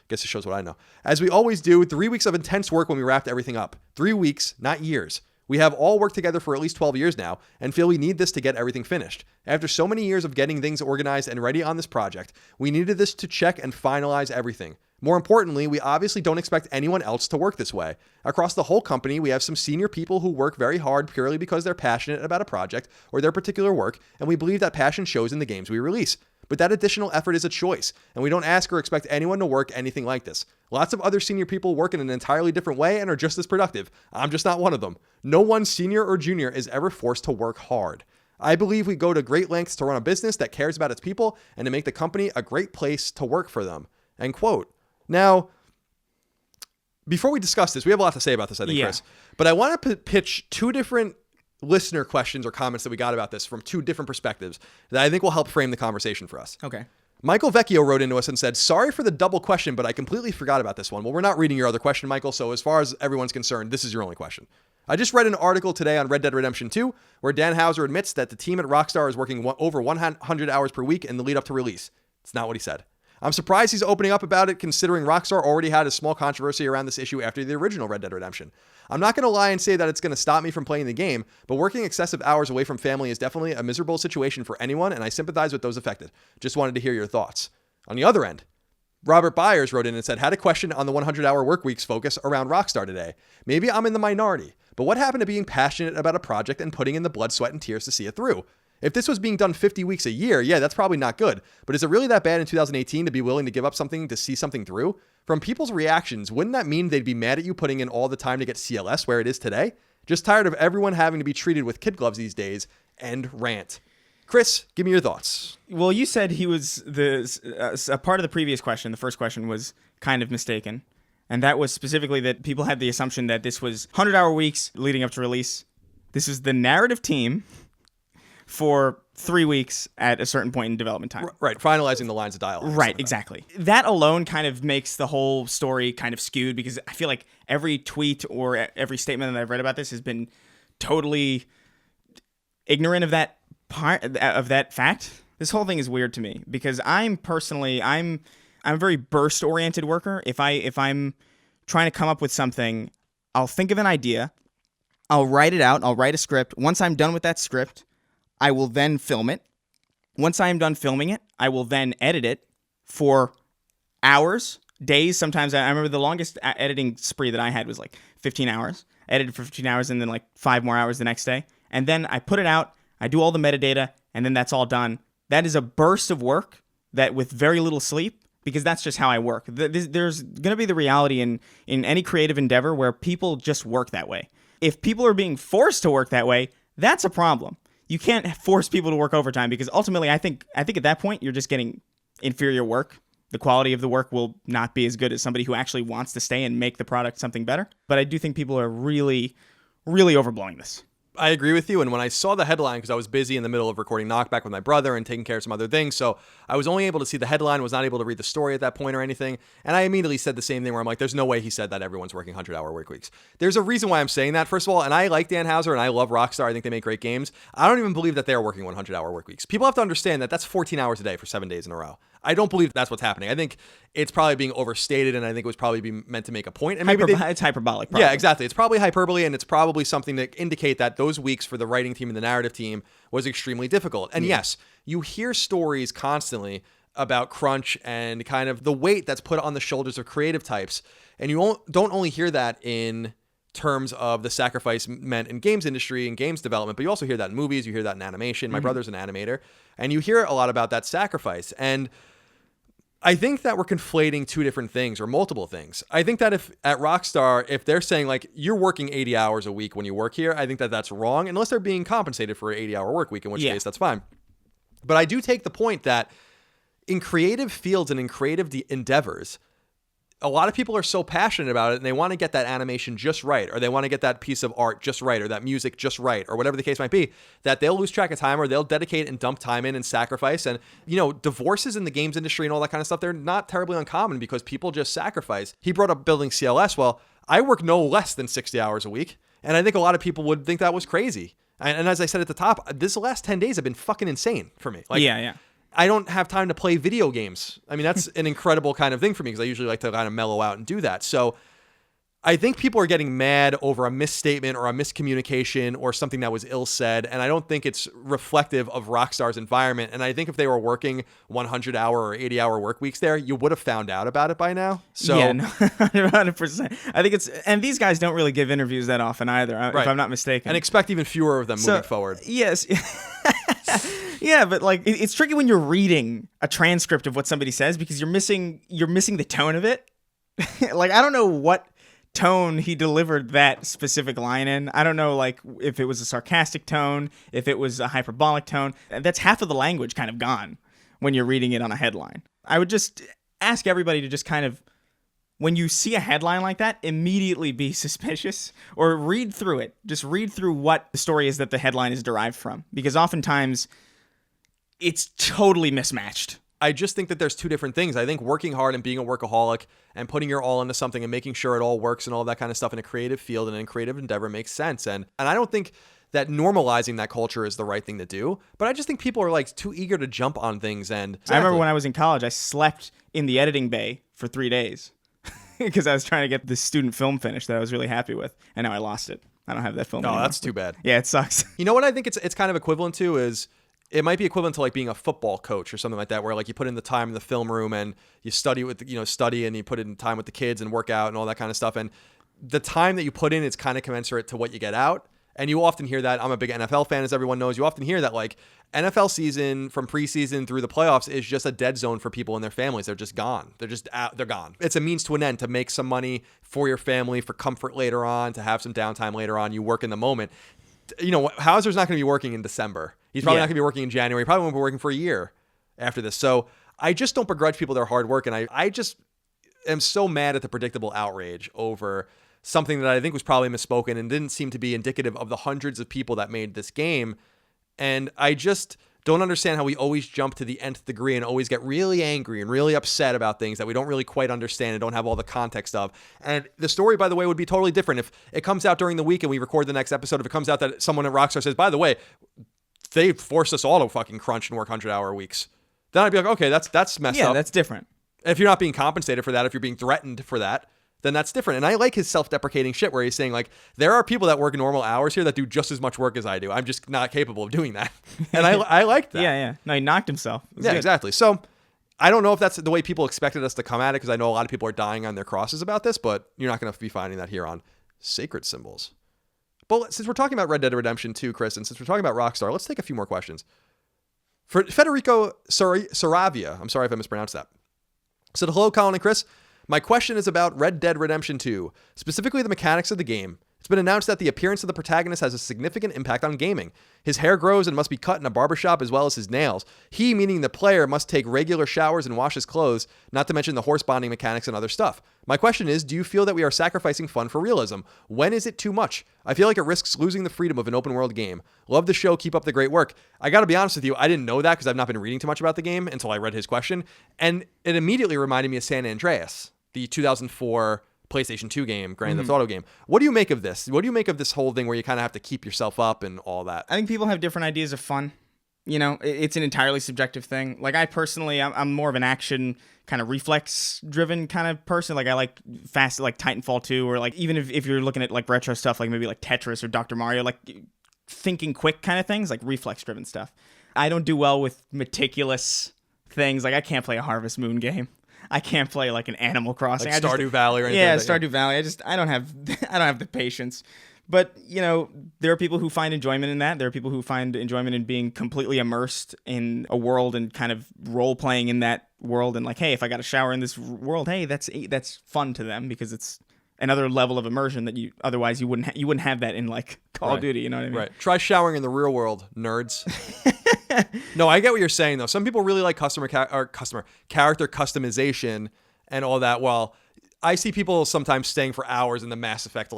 Guess it shows what I know. "As we always do, 3 weeks of intense work when we wrapped everything up. 3 weeks, not years. We have all worked together for at least 12 years now and feel we need this to get everything finished. After so many years of getting things organized and ready on this project, we needed this to check and finalize everything. More importantly, we obviously don't expect anyone else to work this way. Across the whole company, we have some senior people who work very hard purely because they're passionate about a project or their particular work, and we believe that passion shows in the games we release. But that additional effort is a choice, and we don't ask or expect anyone to work anything like this. Lots of other senior people work in an entirely different way and are just as productive. I'm just not one of them. No one senior or junior is ever forced to work hard. I believe we go to great lengths to run a business that cares about its people and to make the company a great place to work for them." End quote. Now, before we discuss this, we have a lot to say about this, I think, Chris. But I want to pitch 2 different listener questions or comments that we got about this from 2 different perspectives that I think will help frame the conversation for us. Okay. Michael Vecchio wrote into us and said, "Sorry for the double question, but I completely forgot about this one." Well, we're not reading your other question, Michael, so as far as everyone's concerned, this is your only question. "I just read an article today on Red Dead Redemption 2 where Dan Houser admits that the team at Rockstar is working over 100 hours per week in the lead up to release. It's not what he said. I'm surprised he's opening up about it considering Rockstar already had a small controversy around this issue after the original Red Dead Redemption. I'm not going to lie and say that it's going to stop me from playing the game, but working excessive hours away from family is definitely a miserable situation for anyone, and I sympathize with those affected. Just wanted to hear your thoughts." On the other end, Robert Byers wrote in and said, "Had a question on the 100-hour work week's focus around Rockstar today. Maybe I'm in the minority, but what happened to being passionate about a project and putting in the blood, sweat, and tears to see it through? If this was being done 50 weeks a year, yeah, that's probably not good. But is it really that bad in 2018 to be willing to give up something to see something through? From people's reactions, wouldn't that mean they'd be mad at you putting in all the time to get CLS where it is today? Just tired of everyone having to be treated with kid gloves these days." End rant. Chris, give me your thoughts. Well, you said he was a part of the previous question. The first question was kind of mistaken. And that was specifically that people had the assumption that this was 100-hour weeks leading up to release. This is the narrative team for 3 weeks at a certain point in development time. Right, finalizing the lines of dialogue. Right, exactly. That alone kind of makes the whole story kind of skewed because I feel like every tweet or every statement that I've read about this has been totally ignorant of that part of that fact. This whole thing is weird to me because I'm a very burst-oriented worker. If I'm trying to come up with something, I'll think of an idea, I'll write it out, I'll write a script. Once I'm done with that script, I will then film it. Once I am done filming it, I will then edit it for hours, days. Sometimes I remember the longest editing spree that I had was like 15 hours. I edited for 15 hours and then like 5 more hours the next day. And then I put it out, I do all the metadata, and then that's all done. That is a burst of work that with very little sleep, because that's just how I work. There's going to be the reality in any creative endeavor where people just work that way. If people are being forced to work that way, that's a problem. You can't force people to work overtime because ultimately I think at that point you're just getting inferior work. The quality of the work will not be as good as somebody who actually wants to stay and make the product something better. But I do think people are really, really overblowing this. I agree with you. And when I saw the headline, because I was busy in the middle of recording Knockback with my brother and taking care of some other things, so I was only able to see the headline, was not able to read the story at that point or anything. And I immediately said the same thing where I'm like, there's no way he said that everyone's working 100-hour work weeks. There's a reason why I'm saying that, first of all, and I like Dan Houser and I love Rockstar. I think they make great games. I don't even believe that they're working 100-hour work weeks. People have to understand that that's 14 hours a day for 7 days in a row. I don't believe that's what's happening. I think it's probably being overstated, and I think it was probably meant to make a point. And maybe it's hyperbolic. Probably. Yeah, exactly. It's probably hyperbole, and it's probably something to indicate that those weeks for the writing team and the narrative team was extremely difficult. And yes, you hear stories constantly about crunch and kind of the weight that's put on the shoulders of creative types, and you don't only hear that in terms of the sacrifice meant in games industry and games development, but you also hear that in movies, you hear that in animation. My brother's an animator, and you hear a lot about that sacrifice. And I think that we're conflating two different things or multiple things. I think that if at Rockstar, if they're saying like you're working 80 hours a week when you work here, I think that that's wrong unless they're being compensated for an 80-hour work week, in which case that's fine. But I do take the point that in creative fields and in creative endeavors, a lot of people are so passionate about it and they want to get that animation just right, or they want to get that piece of art just right, or that music just right, or whatever the case might be, that they'll lose track of time or they'll dedicate and dump time in and sacrifice. And, you know, divorces in the games industry and all that kind of stuff, they're not terribly uncommon because people just sacrifice. He brought up building CLS. Well, I work no less than 60 hours a week. And I think a lot of people would think that was crazy. And as I said at the top, this last 10 days have been fucking insane for me. Like, yeah. I don't have time to play video games. I mean, that's an incredible kind of thing for me because I usually like to kind of mellow out and do that. So I think people are getting mad over a misstatement or a miscommunication or something that was ill said. And I don't think it's reflective of Rockstar's environment. And I think if they were working 100-hour or 80-hour work weeks there, you would have found out about it by now. So yeah, no, 100%. I think and these guys don't really give interviews that often either, if I'm not mistaken. And expect even fewer of them moving forward. Yes. Yeah, but like it's tricky when you're reading a transcript of what somebody says because you're missing the tone of it. Like I don't know what tone he delivered that specific line in. I don't know like if it was a sarcastic tone, if it was a hyperbolic tone. That's half of the language kind of gone when you're reading it on a headline. I would just ask everybody to just kind of, when you see a headline like that, immediately be suspicious or read through it. Just read through what the story is that the headline is derived from, because oftentimes it's totally mismatched. I just think that there's two different things. I think working hard and being a workaholic and putting your all into something and making sure it all works and all that kind of stuff in a creative field and in a creative endeavor makes sense. And I don't think that normalizing that culture is the right thing to do. But I just think people are like too eager to jump on things. And I remember when I was in college, I slept in the editing bay for 3 days because I was trying to get this student film finished that I was really happy with. And now I lost it. I don't have that film anymore. Oh, that's too bad. Yeah, it sucks. You know what I think it's kind of equivalent to is, it might be equivalent to like being a football coach or something like that, where like you put in the time in the film room and you study and you put in time with the kids and work out and all that kind of stuff. And the time that you put in is kind of commensurate to what you get out. And you often hear that. I'm a big NFL fan, as everyone knows. You often hear that like NFL season from preseason through the playoffs is just a dead zone for people and their families. They're just gone. They're just out. They're gone. It's a means to an end to make some money for your family, for comfort later on, to have some downtime later on. You work in the moment. You know, Hauser's not going to be working in December. He's probably not going to be working in January. He probably won't be working for a year after this. So I just don't begrudge people their hard work. And I just am so mad at the predictable outrage over something that I think was probably misspoken and didn't seem to be indicative of the hundreds of people that made this game. And I just don't understand how we always jump to the nth degree and always get really angry and really upset about things that we don't really quite understand and don't have all the context of. And the story, by the way, would be totally different if it comes out during the week and we record the next episode. If it comes out that someone at Rockstar says, by the way, they forced us all to fucking crunch and work 100-hour weeks, then I'd be like, okay, that's messed up. Yeah, that's different. If you're not being compensated for that, if you're being threatened for that, then that's different. And I like his self-deprecating shit where he's saying like, there are people that work normal hours here that do just as much work as I do. I'm just not capable of doing that. And I like that. Yeah. No, he knocked himself. Yeah, good. Exactly. So I don't know if that's the way people expected us to come at it, because I know a lot of people are dying on their crosses about this, but you're not going to be finding that here on Sacred Symbols. But since we're talking about Red Dead Redemption 2, Chris, and since we're talking about Rockstar, let's take a few more questions. For Federico Saravia, I'm sorry if I mispronounced that. So hello, Colin and Chris. My question is about Red Dead Redemption 2, specifically the mechanics of the game. It's been announced that the appearance of the protagonist has a significant impact on gaming. His hair grows and must be cut in a barbershop as well as his nails. He, meaning the player, must take regular showers and wash his clothes, not to mention the horse bonding mechanics and other stuff. My question is, do you feel that we are sacrificing fun for realism? When is it too much? I feel like it risks losing the freedom of an open world game. Love the show. Keep up the great work. I got to be honest with you. I didn't know that because I've not been reading too much about the game until I read his question. And it immediately reminded me of San Andreas, the 2004 PlayStation 2 game, Grand Theft Auto game. What do you make of this? What do you make of this whole thing where you kind of have to keep yourself up and all that? I think people have different ideas of fun. You know, it's an entirely subjective thing. Like, I personally, I'm more of an action kind of reflex-driven kind of person. Like, I like fast, like Titanfall 2, or like even if you're looking at like retro stuff, like maybe like Tetris or Dr. Mario, like thinking quick kind of things, like reflex-driven stuff. I don't do well with meticulous things. Like, I can't play a Harvest Moon game. I can't play like an Animal Crossing. Like Stardew Valley or anything. Yeah, like that. Stardew Valley. I don't have the patience. But, you know, there are people who find enjoyment in that. There are people who find enjoyment in being completely immersed in a world and kind of role playing in that world. And like, hey, if I got a shower in this world, hey, that's fun to them because it's another level of immersion that you otherwise you wouldn't have that in like Call of Duty. You know what I mean? Right. Try showering in the real world, nerds. No, I get what you're saying though. Some people really like character customization and all that. While I see people sometimes staying for hours in the Mass Effect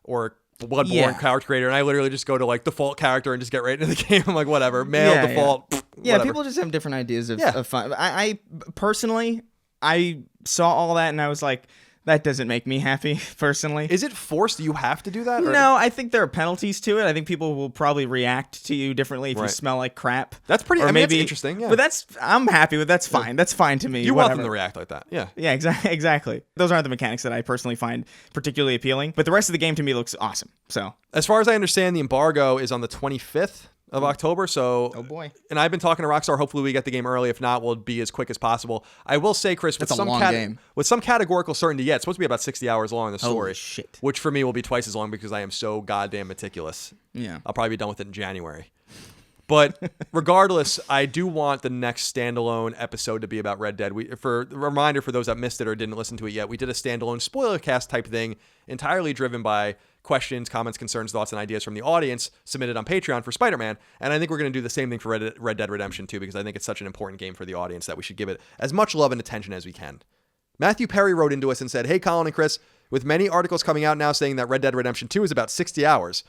or Bloodborne character creator, and I literally just go to like default character and just get right into the game. I'm like, whatever, male default. Yeah, people just have different ideas of fun. I personally, I saw all that and I was like, that doesn't make me happy, personally. Is it forced? Do you have to do that? Or? No, I think there are penalties to it. I think people will probably react to you differently if you smell like crap. That's pretty. I mean, that's interesting. Yeah, but I'm happy with. That's fine. That's fine to me. You want them to react like that. Yeah. Yeah. Exactly. Those aren't the mechanics that I personally find particularly appealing. But the rest of the game to me looks awesome. So, as far as I understand, the embargo is on the 25th of October. So, oh boy. And I've been talking to Rockstar. Hopefully we get the game early. If not, we'll be as quick as possible. I will say, Chris, with some categorical certainty, it's supposed to be about 60 hours long, the story. Holy shit. Which for me will be twice as long because I am so goddamn meticulous. Yeah. I'll probably be done with it in January. But regardless, I do want the next standalone episode to be about Red Dead. For a reminder for those that missed it or didn't listen to it yet, we did a standalone spoiler cast type thing, entirely driven by questions, comments, concerns, thoughts, and ideas from the audience submitted on Patreon for Spider-Man. And I think we're going to do the same thing for Red Dead Redemption 2 because I think it's such an important game for the audience that we should give it as much love and attention as we can. Matthew Perry wrote into us and said, "Hey, Colin and Chris, with many articles coming out now saying that Red Dead Redemption 2 is about 60 hours,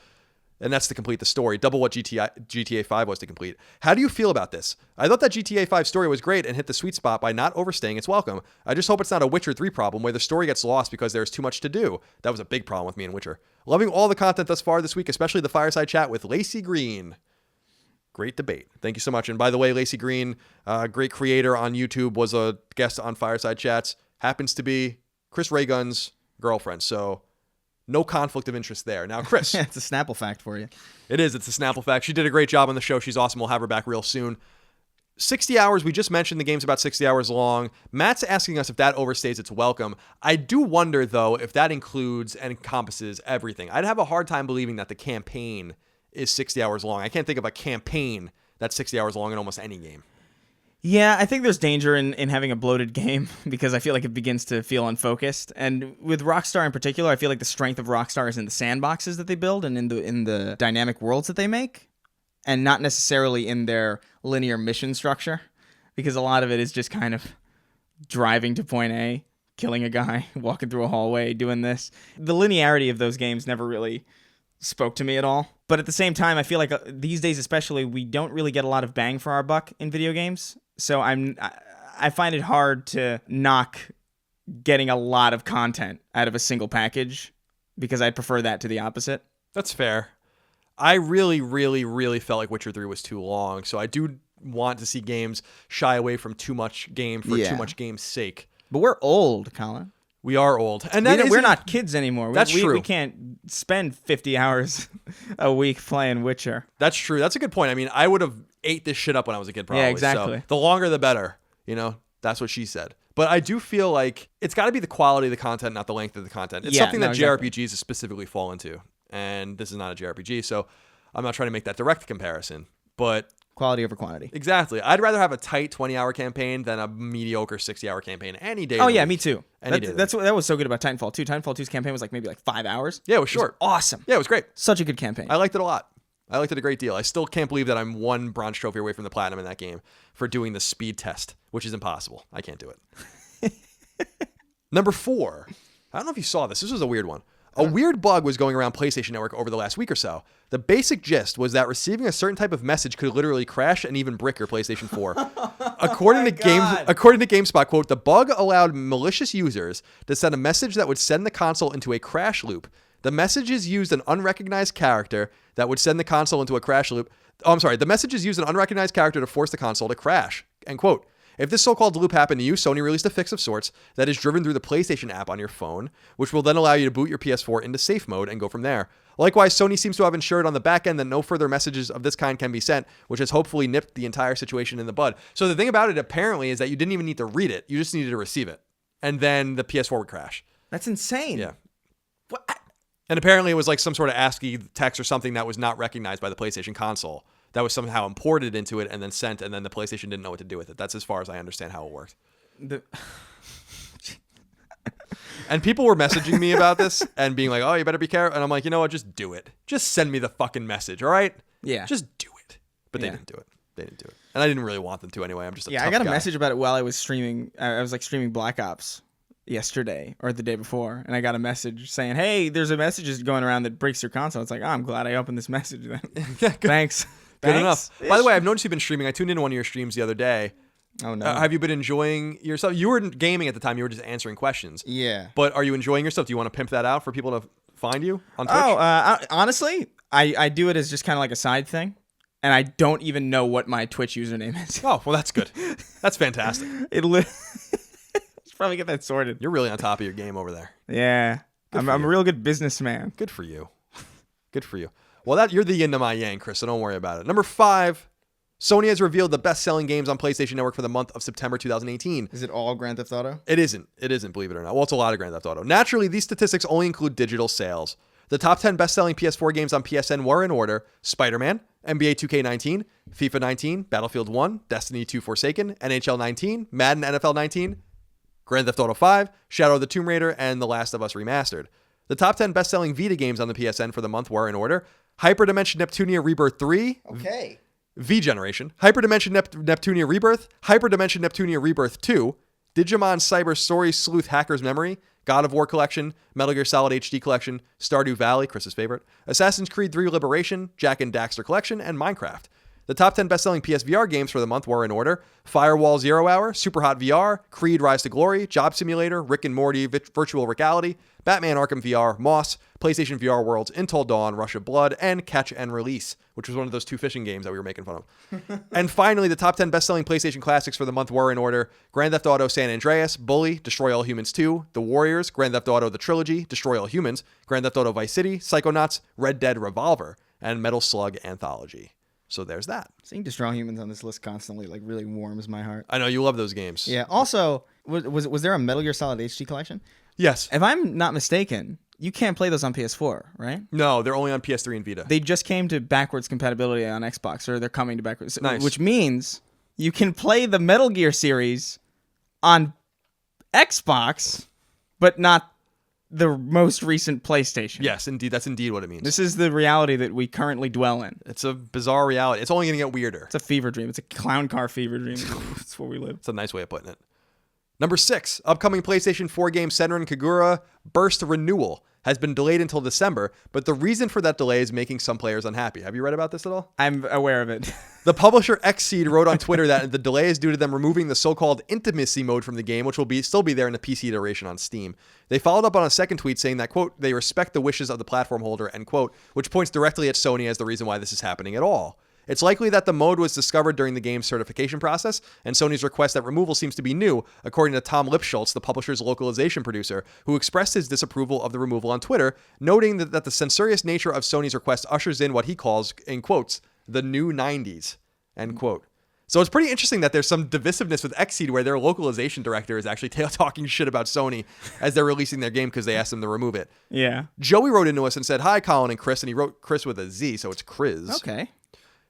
and that's to complete the story, double what GTA 5 was to complete. How do you feel about this? I thought that GTA 5 story was great and hit the sweet spot by not overstaying its welcome. I just hope it's not a Witcher 3 problem where the story gets lost because there's too much to do. That was a big problem with me in Witcher. Loving all the content thus far this week, especially the fireside chat with Lacey Green." Great debate. Thank you so much. And by the way, Lacey Green, great creator on YouTube, was a guest on Fireside Chats. Happens to be Chris Raygun's girlfriend. So no conflict of interest there. Now, Chris. It's a Snapple fact for you. It is. It's a Snapple fact. She did a great job on the show. She's awesome. We'll have her back real soon. 60 hours. We just mentioned the game's about 60 hours long. Matt's asking us if that overstays its welcome. I do wonder, though, if that includes and encompasses everything. I'd have a hard time believing that the campaign is 60 hours long. I can't think of a campaign that's 60 hours long in almost any game. Yeah, I think there's danger in having a bloated game because I feel like it begins to feel unfocused. And with Rockstar in particular, I feel like the strength of Rockstar is in the sandboxes that they build and in the dynamic worlds that they make, and not necessarily in their linear mission structure, because a lot of it is just kind of driving to point A, killing a guy, walking through a hallway, doing this. The linearity of those games never really spoke to me at all. But at the same time, I feel like these days especially, we don't really get a lot of bang for our buck in video games. So I find it hard to knock getting a lot of content out of a single package because I prefer that to the opposite. That's fair. I really, really, really felt like Witcher 3 was too long. So I do want to see games shy away from too much game for too much game's sake. But we're old, Colin. We are old. And we're not kids anymore. That's true. We can't spend 50 hours a week playing Witcher. That's true. That's a good point. I mean, I would have ate this shit up when I was a kid, probably. Yeah, exactly. So the longer, the better. You know, that's what she said. But I do feel like it's got to be the quality of the content, not the length of the content. It's something that JRPGs specifically fall into. And this is not a JRPG, so I'm not trying to make that direct comparison. But Quality over quantity. Exactly. I'd rather have a tight 20-hour campaign than a mediocre 60-hour campaign any day. Oh yeah, me too. Any That was so good about Titanfall 2. Titanfall 2's campaign was like maybe like 5 hours. Yeah, it was short. Awesome. Yeah, it was great. Such a good campaign. I liked it a lot. I liked it a great deal. I still can't believe that I'm one bronze trophy away from the platinum in that game for doing the speed test, which is impossible. I can't do it. Number 4. I don't know if you saw this. This was a weird one. A weird bug was going around PlayStation Network over the last week or so. The basic gist was that receiving a certain type of message could literally crash and even brick your PlayStation 4. According to GameSpot, quote, the bug allowed malicious users to send a message that would send the console into a crash loop. The messages used an unrecognized character that would send the console into a crash loop. Oh, I'm sorry. The messages used an unrecognized character to force the console to crash, end quote. If this so-called loop happened to you, Sony released a fix of sorts that is driven through the PlayStation app on your phone, which will then allow you to boot your PS4 into safe mode and go from there. Likewise, Sony seems to have ensured on the back end that no further messages of this kind can be sent, which has hopefully nipped the entire situation in the bud. So the thing about it apparently is that you didn't even need to read it. You just needed to receive it. And then the PS4 would crash. That's insane. Yeah. What? And apparently it was like some sort of ASCII text or something that was not recognized by the PlayStation console. That was somehow imported into it and then sent, and then the PlayStation didn't know what to do with it. That's as far as I understand how it worked. And people were messaging me about this and being like, oh, you better be careful. And I'm like, you know what? Just do it. Just send me the fucking message, all right? Yeah. Just do it. But they didn't do it. They didn't do it. And I didn't really want them to anyway. I'm just a tough I got a guy. message about it while I was streaming. I was like streaming Black Ops yesterday or the day before, and I got a message saying, hey, there's a message just going around that breaks your console. It's like, oh, I'm glad I opened this message then. Yeah, good. Thanks. Good enough. By the way, I've noticed you've been streaming. I tuned into one of your streams the other day. Oh, no. Have you been enjoying yourself? You were gaming at the time. You were just answering questions. Yeah. But are you enjoying yourself? Do you want to pimp that out for people to find you on Twitch? Honestly, I do it as just kind of like a side thing, and I don't even know what my Twitch username is. Oh, well, that's good. That's fantastic. Let's probably get that sorted. You're really on top of your game over there. Yeah. I'm a real good businessman. Good for you. Good for you. Well, you're the yin to my yang, Chris, so don't worry about it. Number 5, Sony has revealed the best-selling games on PlayStation Network for the month of September 2018. Is it all Grand Theft Auto? It isn't. It isn't, believe it or not. Well, it's a lot of Grand Theft Auto. Naturally, these statistics only include digital sales. The top 10 best-selling PS4 games on PSN were in order: Spider-Man, NBA 2K19, FIFA 19, Battlefield 1, Destiny 2 Forsaken, NHL 19, Madden NFL 19, Grand Theft Auto 5, Shadow of the Tomb Raider, and The Last of Us Remastered. The top 10 best-selling Vita games on the PSN for the month were in order: Hyperdimension Neptunia Rebirth 3. Okay. V Generation, Hyperdimension Neptunia Rebirth, Hyperdimension Neptunia Rebirth 2, Digimon Cyber Story Sleuth Hacker's Memory, God of War Collection, Metal Gear Solid HD Collection, Stardew Valley, Chris's favorite, Assassin's Creed 3 Liberation, Jak and Daxter Collection, and Minecraft. The top 10 best-selling PSVR games for the month were in order: Firewall Zero Hour, Superhot VR, Creed Rise to Glory, Job Simulator, Rick and Morty Virtual Reality, Batman Arkham VR, Moss, PlayStation VR Worlds, Until Dawn, Rush of Blood, and Catch and Release, which was one of those 2 fishing games that we were making fun of. And finally, the top 10 best-selling PlayStation classics for the month were in order: Grand Theft Auto San Andreas, Bully, Destroy All Humans 2, The Warriors, Grand Theft Auto The Trilogy, Destroy All Humans, Grand Theft Auto Vice City, Psychonauts, Red Dead Revolver, and Metal Slug Anthology. So there's that. Seeing Destroy All Humans on this list constantly like really warms my heart. I know you love those games. Yeah. Also, was there a Metal Gear Solid HD collection? Yes. If I'm not mistaken, you can't play those on PS4, right? No, they're only on PS3 and Vita. They just came to backwards compatibility on Xbox, or they're coming to backwards. Nice. Which means you can play the Metal Gear series on Xbox, but not the most recent PlayStation. Yes, indeed. That's indeed what it means. This is the reality that we currently dwell in. It's a bizarre reality. It's only going to get weirder. It's a fever dream. It's a clown car fever dream. It's where we live. It's a nice way of putting it. Number 6, upcoming PlayStation 4 game Senran Kagura Burst Renewal has been delayed until December, but the reason for that delay is making some players unhappy. Have you read about this at all? I'm aware of it. The publisher Xseed wrote on Twitter that the delay is due to them removing the so-called intimacy mode from the game, which will still be there in the PC iteration on Steam. They followed up on a second tweet saying that, quote, they respect the wishes of the platform holder, end quote, which points directly at Sony as the reason why this is happening at all. It's likely that the mode was discovered during the game's certification process, and Sony's request that removal seems to be new, according to Tom Lipschultz, the publisher's localization producer, who expressed his disapproval of the removal on Twitter, noting that the censorious nature of Sony's request ushers in what he calls, in quotes, the new 90s, end quote. So it's pretty interesting that there's some divisiveness with Xseed where their localization director is actually talking shit about Sony as they're releasing their game because they asked them to remove it. Yeah. Joey wrote into us and said, hi, Colin and Chris, and he wrote Chris with a Z, so it's Chris. Okay.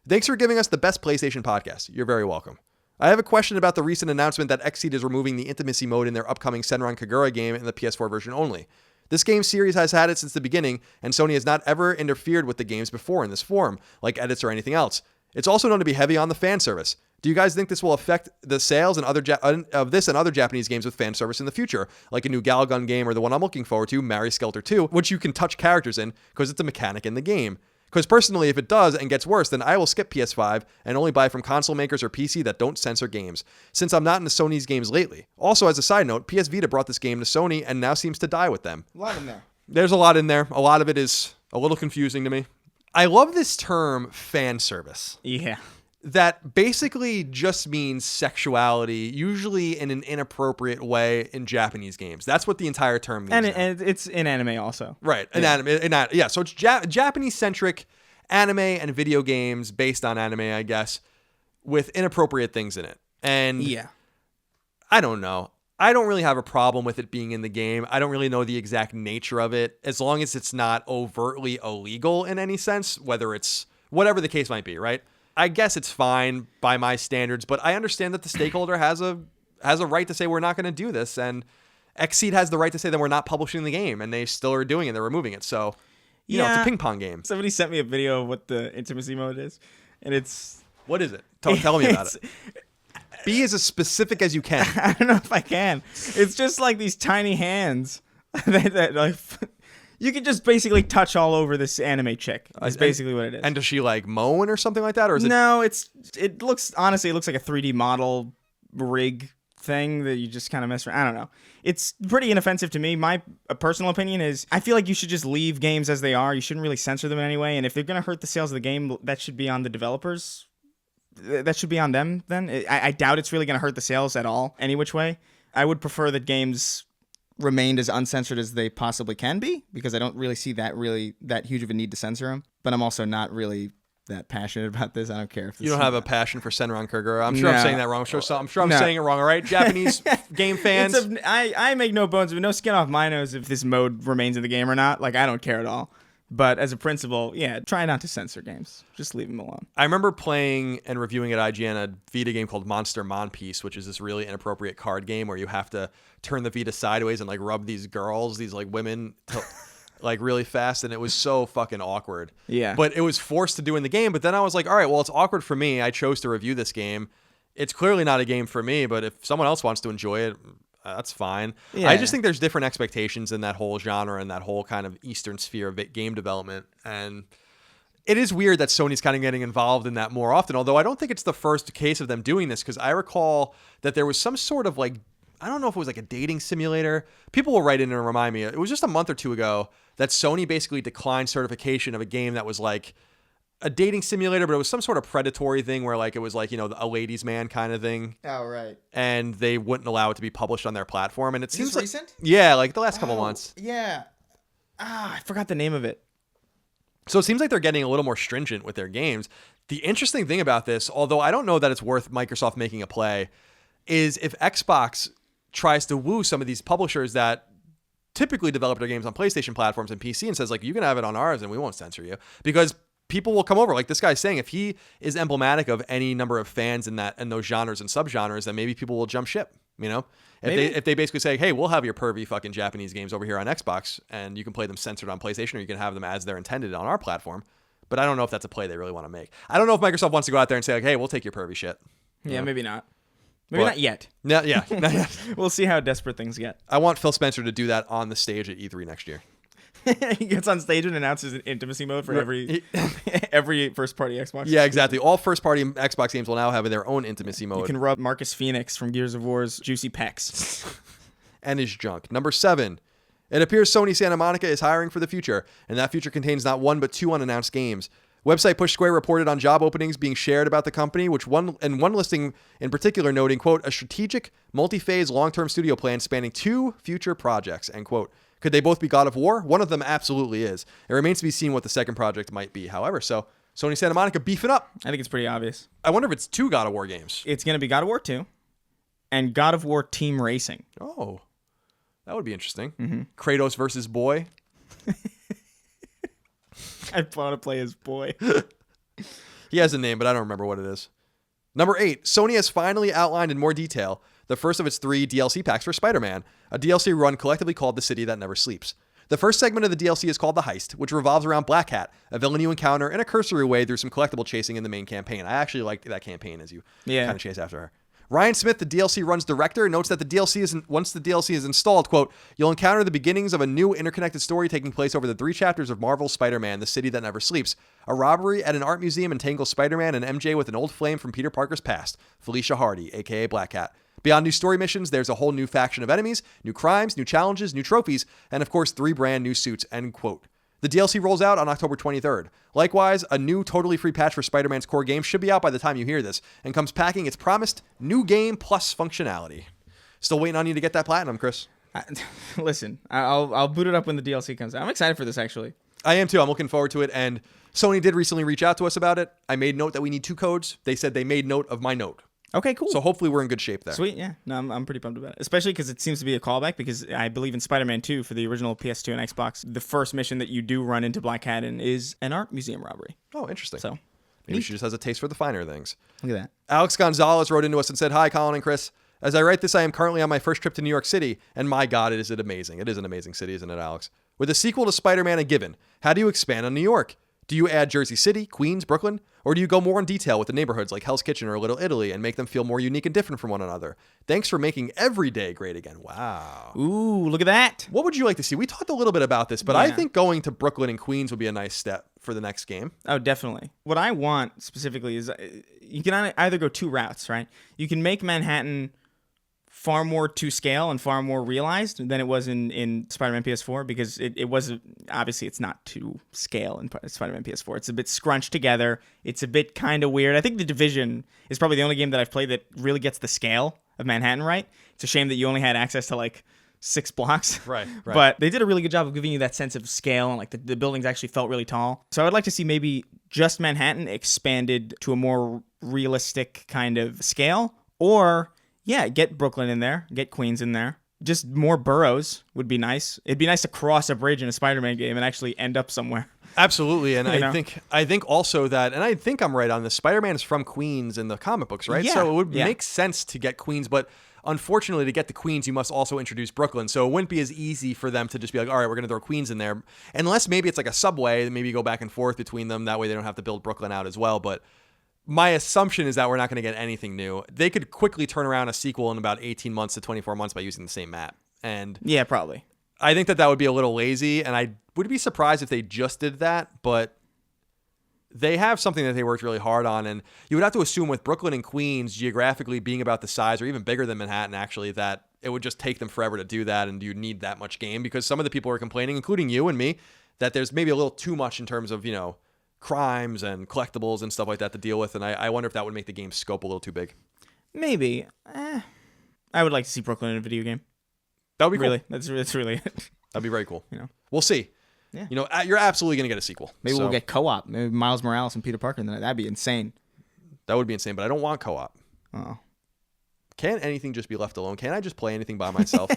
Thanks for giving us the best PlayStation podcast. You're very welcome. I have a question about the recent announcement that Xseed is removing the intimacy mode in their upcoming Senran Kagura game in the PS4 version only. This game series has had it since the beginning, and Sony has not ever interfered with the games before in this form, like edits or anything else. It's also known to be heavy on the fan service. Do you guys think this will affect the sales and of this and other Japanese games with fan service in the future, like a new Galgun game or the one I'm looking forward to, Mary Skelter 2, which you can touch characters in because it's a mechanic in the game? Because personally, if it does and gets worse, then I will skip PS5 and only buy from console makers or PC that don't censor games, since I'm not into Sony's games lately. Also, as a side note, PS Vita brought this game to Sony and now seems to die with them. A lot in there. There's a lot in there. A lot of it is a little confusing to me. I love this term fan service. Yeah. That basically just means sexuality, usually in an inappropriate way in Japanese games. That's what the entire term means. And it's in anime also. Right. Yeah. So it's Japanese-centric anime and video games based on anime, I guess, with inappropriate things in it. And yeah, I don't know. I don't really have a problem with it being in the game. I don't really know the exact nature of it, as long as it's not overtly illegal in any sense, whether it's whatever the case might be, right? I guess it's fine by my standards, but I understand that the stakeholder has a right to say we're not going to do this, and Xseed has the right to say that we're not publishing the game, and they still are doing it. They're removing it, so you know, it's a ping pong game. Somebody sent me a video of what the intimacy mode is, and it's what is it? Tell me about it. Be as specific as you can. I don't know if I can. It's just like these tiny hands that like. You can just basically touch all over this anime chick. That's basically what it is. And does she like moan or something like that, or is it? No, it looks honestly, it looks like a 3D model rig thing that you just kind of mess around. I don't know. It's pretty inoffensive to me. My personal opinion is I feel like you should just leave games as they are. You shouldn't really censor them in any way. And if they're gonna hurt the sales of the game, that should be on the developers. That should be on them. Then I doubt it's really gonna hurt the sales at all, any which way. I would prefer that games remained as uncensored as they possibly can be, because I don't really see that huge of a need to censor them. But I'm also not really that passionate about this. I don't care if this you don't have a passion for Senran Kagura. I'm sure I'm saying that wrong. I'm sure I'm saying it wrong. All right, Japanese game fans. I make no bones, no skin off my nose if this mode remains in the game or not. Like, I don't care at all. But as a principle, yeah, try not to censor games. Just leave them alone. I remember playing and reviewing at IGN a Vita game called Monster Monpiece, which is this really inappropriate card game where you have to turn the Vita sideways and like rub these girls, these like women, like really fast, and it was so fucking awkward. Yeah. But it was forced to do in the game. But then I was like, all right, well, it's awkward for me. I chose to review this game. It's clearly not a game for me, but if someone else wants to enjoy it, that's fine. Yeah. I just think there's different expectations in that whole genre and that whole kind of Eastern sphere of game development. And it is weird that Sony's kind of getting involved in that more often, although I don't think it's the first case of them doing this, because I recall that there was some sort of like, I don't know if it was like a dating simulator. People will write in and remind me. It was just a month or two ago that Sony basically declined certification of a game that was like a dating simulator, but it was some sort of predatory thing where like it was like, you know, a ladies' man kind of thing. Oh, right. And they wouldn't allow it to be published on their platform. And it seems like recent? Yeah, like the last couple months. Yeah. I forgot the name of it. So it seems like they're getting a little more stringent with their games. The interesting thing about this, although I don't know that it's worth Microsoft making a play, is if Xbox tries to woo some of these publishers that typically develop their games on PlayStation platforms and PC and says like, you can have it on ours and we won't censor you, because people will come over. Like this guy's saying, if he is emblematic of any number of fans in those genres and subgenres, then maybe people will jump ship, you know? If they basically say, hey, we'll have your pervy fucking Japanese games over here on Xbox and you can play them censored on PlayStation, or you can have them as they're intended on our platform. But I don't know if that's a play they really want to make. I don't know if Microsoft wants to go out there and say like, hey, we'll take your pervy shit. Yeah, maybe not. Maybe not yet. No, yeah. Not yet. We'll see how desperate things get. I want Phil Spencer to do that on the stage at E3 next year. He gets on stage and announces an intimacy mode for every first-party Xbox. Yeah, exactly. All first-party Xbox games will now have their own intimacy mode. You can rub Marcus Phoenix from Gears of War's juicy pecs. And his junk. Number 7. It appears Sony Santa Monica is hiring for the future, and that future contains not one but 2 unannounced games. Website Push Square reported on job openings being shared about the company, one listing in particular noting, quote, a strategic, multi-phase, long-term studio plan spanning 2 future projects, end quote. Could they both be God of War? One of them absolutely is. It remains to be seen what the second project might be. However, so Sony Santa Monica beefing up. I think it's pretty obvious. I wonder if it's 2 God of War games. It's going to be God of War 2 and God of War Team Racing. Oh, that would be interesting. Mm-hmm. Kratos versus Boy. I want to play as Boy. He has a name, but I don't remember what it is. Number 8, Sony has finally outlined in more detail the first of its 3 DLC packs for Spider-Man, a DLC run collectively called The City That Never Sleeps. The first segment of the DLC is called The Heist, which revolves around Black Cat, a villain you encounter in a cursory way through some collectible chasing in the main campaign. I actually liked that campaign as you kind of chase after her. Ryan Smith, the DLC run's director, notes that once the DLC is installed, quote, you'll encounter the beginnings of a new interconnected story taking place over the 3 chapters of Marvel's Spider-Man, The City That Never Sleeps. A robbery at an art museum entangles Spider-Man and MJ with an old flame from Peter Parker's past, Felicia Hardy, aka Black Cat. Beyond new story missions, there's a whole new faction of enemies, new crimes, new challenges, new trophies, and of course 3 brand new suits, end quote. The DLC rolls out on October 23rd. Likewise, a new totally free patch for Spider-Man's core game should be out by the time you hear this, and comes packing its promised new game plus functionality. Still waiting on you to get that platinum, Chris. Listen, I'll boot it up when the DLC comes out. I'm excited for this, actually. I am too. I'm looking forward to it, and Sony did recently reach out to us about it. I made note that we need 2 codes. They said they made note of my note. Okay, cool. So hopefully we're in good shape there. Sweet, yeah. No, I'm pretty pumped about it. Especially because it seems to be a callback, because I believe in Spider-Man 2 for the original PS2 and Xbox, the first mission that you do run into Black Cat in is an art museum robbery. Oh, interesting. So maybe she just has a taste for the finer things. Look at that. Alex Gonzalez wrote into us and said, hi, Colin and Chris. As I write this, I am currently on my first trip to New York City, and my God, is it amazing. It is an amazing city, isn't it, Alex? With a sequel to Spider-Man a given, how do you expand on New York? Do you add Jersey City, Queens, Brooklyn? Or do you go more in detail with the neighborhoods like Hell's Kitchen or Little Italy and make them feel more unique and different from one another? Thanks for making every day great again. Wow. Ooh, look at that. What would you like to see? We talked a little bit about this, but I think going to Brooklyn and Queens would be a nice step for the next game. Oh, definitely. What I want specifically is you can either go 2 routes, right? You can make Manhattan far more to scale and far more realized than it was in Spider-Man PS4, because it was, obviously it's not to scale in Spider-Man PS4. It's a bit scrunched together. It's a bit kind of weird. I think The Division is probably the only game that I've played that really gets the scale of Manhattan right. It's a shame that you only had access to like 6 blocks. Right. But they did a really good job of giving you that sense of scale, and like the buildings actually felt really tall. So I would like to see maybe just Manhattan expanded to a more realistic kind of scale, or get Brooklyn in there, get Queens in there. Just more boroughs would be nice. It'd be nice to cross a bridge in a Spider-Man game and actually end up somewhere. Absolutely, and I think also that, and I think I'm right on this, Spider-Man is from Queens in the comic books, right? Yeah. So it would make sense to get Queens, but unfortunately to get to Queens, you must also introduce Brooklyn. So it wouldn't be as easy for them to just be like, all right, we're going to throw Queens in there. Unless maybe it's like a subway, maybe you go back and forth between them. That way they don't have to build Brooklyn out as well, but my assumption is that we're not going to get anything new. They could quickly turn around a sequel in about 18 months to 24 months by using the same map. And yeah, probably. I think that would be a little lazy, and I would be surprised if they just did that, but they have something that they worked really hard on, and you would have to assume with Brooklyn and Queens geographically being about the size or even bigger than Manhattan, actually, that it would just take them forever to do that, and you need that much game, because some of the people are complaining, including you and me, that there's maybe a little too much in terms of, crimes and collectibles and stuff like that to deal with, and I wonder if that would make the game scope a little too big. Maybe. I would like to see Brooklyn in a video game. That would be cool. Really, that's really it. That'd be very cool. We'll see. Yeah. You're absolutely gonna get a sequel. Maybe we'll get co-op. Maybe Miles Morales and Peter Parker. That'd be insane. That would be insane, but I don't want co-op. Oh. Can't anything just be left alone? Can't I just play anything by myself,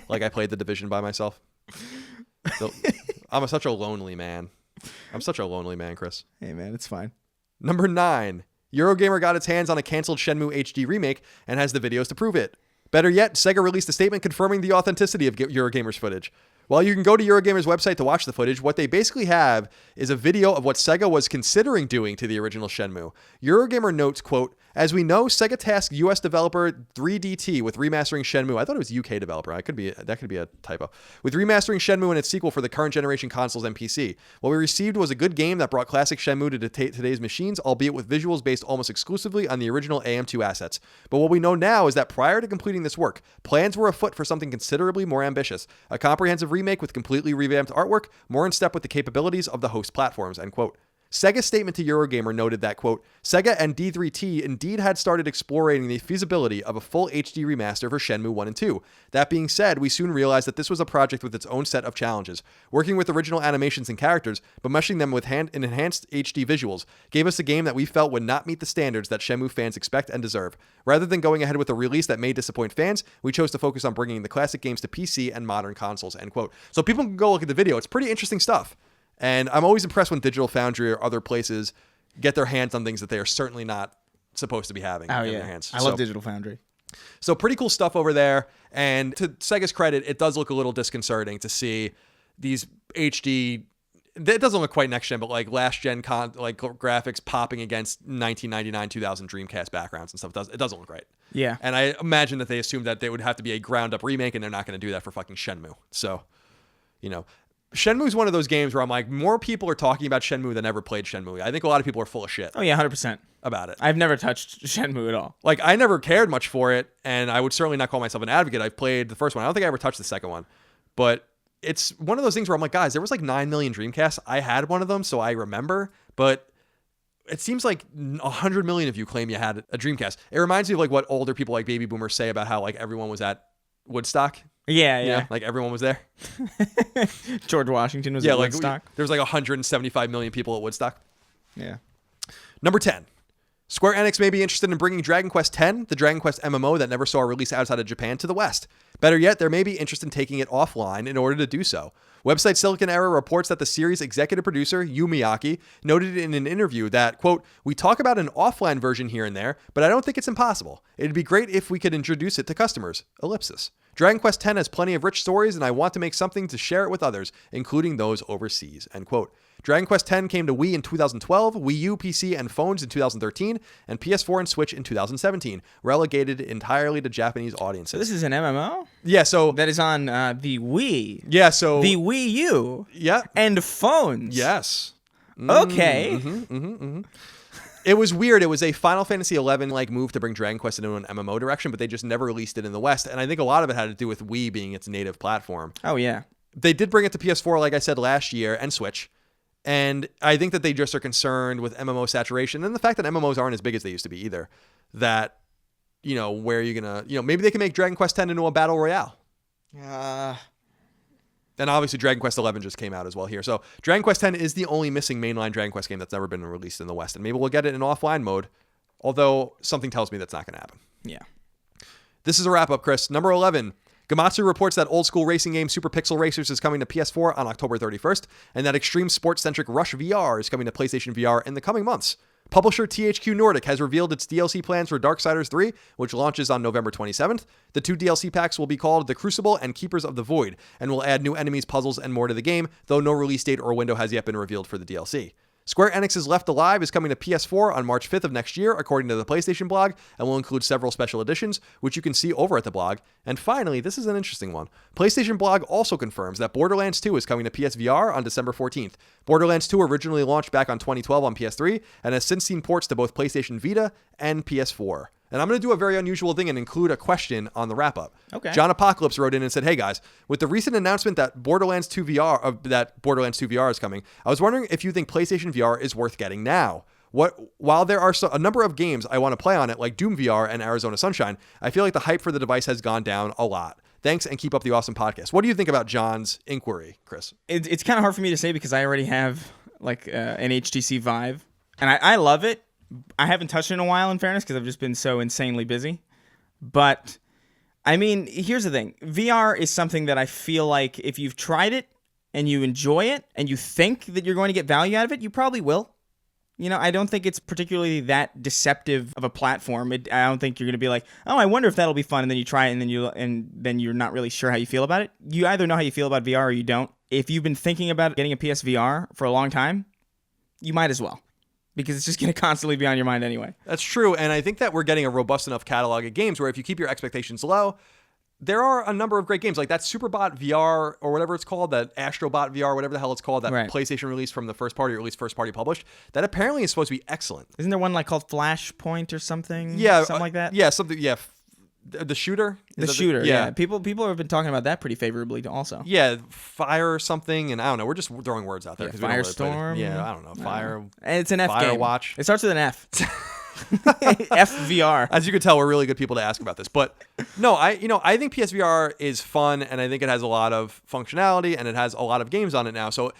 like I played The Division by myself? So, I'm such a lonely man. I'm such a lonely man, Chris. Hey, man, it's fine. Number 9. Eurogamer got its hands on a canceled Shenmue HD remake and has the videos to prove it. Better yet, Sega released a statement confirming the authenticity of Eurogamer's footage. While you can go to Eurogamer's website to watch the footage, what they basically have is a video of what Sega was considering doing to the original Shenmue. Eurogamer notes, quote, as we know, Sega tasked US developer 3DT with remastering Shenmue. I thought it was UK developer. That could be a typo. With remastering Shenmue and its sequel for the current generation consoles and PC. What we received was a good game that brought classic Shenmue to today's machines, albeit with visuals based almost exclusively on the original AM2 assets. But what we know now is that prior to completing this work, plans were afoot for something considerably more ambitious. A comprehensive remake with completely revamped artwork, more in step with the capabilities of the host platforms, end quote. Sega's statement to Eurogamer noted that, quote, Sega and D3T indeed had started exploring the feasibility of a full HD remaster for Shenmue 1 and 2. That being said, we soon realized that this was a project with its own set of challenges. Working with original animations and characters, but meshing them with enhanced HD visuals, gave us a game that we felt would not meet the standards that Shenmue fans expect and deserve. Rather than going ahead with a release that may disappoint fans, we chose to focus on bringing the classic games to PC and modern consoles, end quote. So people can go look at the video. It's pretty interesting stuff. And I'm always impressed when Digital Foundry or other places get their hands on things that they are certainly not supposed to be having in their hands. I love Digital Foundry. So pretty cool stuff over there. And to Sega's credit, it does look a little disconcerting to see these HD. It doesn't look quite next gen, but like last gen graphics popping against 1999, 2000 Dreamcast backgrounds and stuff. It doesn't look right. Yeah. And I imagine that they assumed that they would have to be a ground up remake, and they're not going to do that for fucking Shenmue. So, Shenmue's one of those games where I'm like, more people are talking about Shenmue than ever played Shenmue. I think a lot of people are full of shit. Oh yeah, 100% about it. I've never touched Shenmue at all. Like, I never cared much for it, and I would certainly not call myself an advocate. I've played the first one. I don't think I ever touched the second one, but it's one of those things where I'm like, guys, there was like 9 million Dreamcasts. I had one of them, so I remember, but it seems like 100 million of you claim you had a Dreamcast. It reminds me of like what older people like baby boomers say about how like everyone was at Woodstock. Yeah. Like everyone was there. George Washington was at Woodstock. There's like 175 million people at Woodstock. Yeah. Number 10. Square Enix may be interested in bringing Dragon Quest X, the Dragon Quest MMO that never saw a release outside of Japan, to the West. Better yet, there may be interest in taking it offline in order to do so. Website Silicon Era reports that the series' executive producer, Yu Miyake, noted in an interview that, quote, "We talk about an offline version here and there, but I don't think it's impossible. It'd be great if we could introduce it to customers. Ellipsis. Dragon Quest X has plenty of rich stories, and I want to make something to share it with others, including those overseas," end quote. Dragon Quest X came to Wii in 2012, Wii U, PC, and phones in 2013, and PS4 and Switch in 2017, relegated entirely to Japanese audiences. So this is an MMO? Yeah, so... that is on the Wii. Yeah, so... the Wii U. Yeah. And phones. Yes. Okay. It was weird. It was a Final Fantasy XI like move to bring Dragon Quest into an MMO direction, but they just never released it in the West, and I think a lot of it had to do with Wii being its native platform. Oh, yeah. They did bring it to PS4, like I said, last year, and Switch. And I think that they just are concerned with MMO saturation and the fact that MMOs aren't as big as they used to be either. That, where are you going to, maybe they can make Dragon Quest X into a battle royale. And obviously Dragon Quest XI just came out as well here. So Dragon Quest X is the only missing mainline Dragon Quest game that's never been released in the West. And maybe we'll get it in offline mode, although something tells me that's not going to happen. Yeah. This is a wrap up, Chris. Number 11. Gamatsu reports that old school racing game Super Pixel Racers is coming to PS4 on October 31st, and that extreme sports-centric Rush VR is coming to PlayStation VR in the coming months. Publisher THQ Nordic has revealed its DLC plans for Darksiders 3, which launches on November 27th. The 2 DLC packs will be called The Crucible and Keepers of the Void, and will add new enemies, puzzles, and more to the game, though no release date or window has yet been revealed for the DLC. Square Enix's Left Alive is coming to PS4 on March 5th of next year, according to the PlayStation blog, and will include several special editions, which you can see over at the blog. And finally, this is an interesting one. PlayStation blog also confirms that Borderlands 2 is coming to PSVR on December 14th. Borderlands 2 originally launched back on 2012 on PS3, and has since seen ports to both PlayStation Vita and PS4. And I'm going to do a very unusual thing and include a question on the wrap-up. Okay. John Apocalypse wrote in and said, "Hey guys, with the recent announcement that Borderlands 2 VR is coming, I was wondering if you think PlayStation VR is worth getting now. While there are a number of games I want to play on it, like Doom VR and Arizona Sunshine, I feel like the hype for the device has gone down a lot. Thanks, and keep up the awesome podcast." What do you think about John's inquiry, Chris? It's kind of hard for me to say because I already have like an HTC Vive, and I love it. I haven't touched it in a while, in fairness, because I've just been so insanely busy. But, I mean, here's the thing. VR is something that I feel like if you've tried it and you enjoy it and you think that you're going to get value out of it, you probably will. I don't think it's particularly that deceptive of a platform. I don't think you're going to be like, oh, I wonder if that'll be fun, and then you try it, and then you're not really sure how you feel about it. You either know how you feel about VR or you don't. If you've been thinking about getting a PSVR for a long time, you might as well. Because it's just going to constantly be on your mind anyway. That's true, and I think that we're getting a robust enough catalog of games where if you keep your expectations low, there are a number of great games, like that Superbot VR, or whatever it's called, that Astrobot VR, whatever the hell it's called, that right. PlayStation release from the first party, or at least first party published, that apparently is supposed to be excellent. Isn't there one like called Flashpoint or something? Yeah. Something like that? Yeah, something, yeah. The shooter? The shooter, yeah. People have been talking about that pretty favorably also. Yeah, Fire or something, and I don't know. We're just throwing words out there. Yeah, Firestorm. Yeah, I don't know. Fire. And it's an F game. Firewatch. It starts with an F. FVR. As you can tell, we're really good people to ask about this. But no, I think PSVR is fun, and I think it has a lot of functionality, and it has a lot of games on it now. So,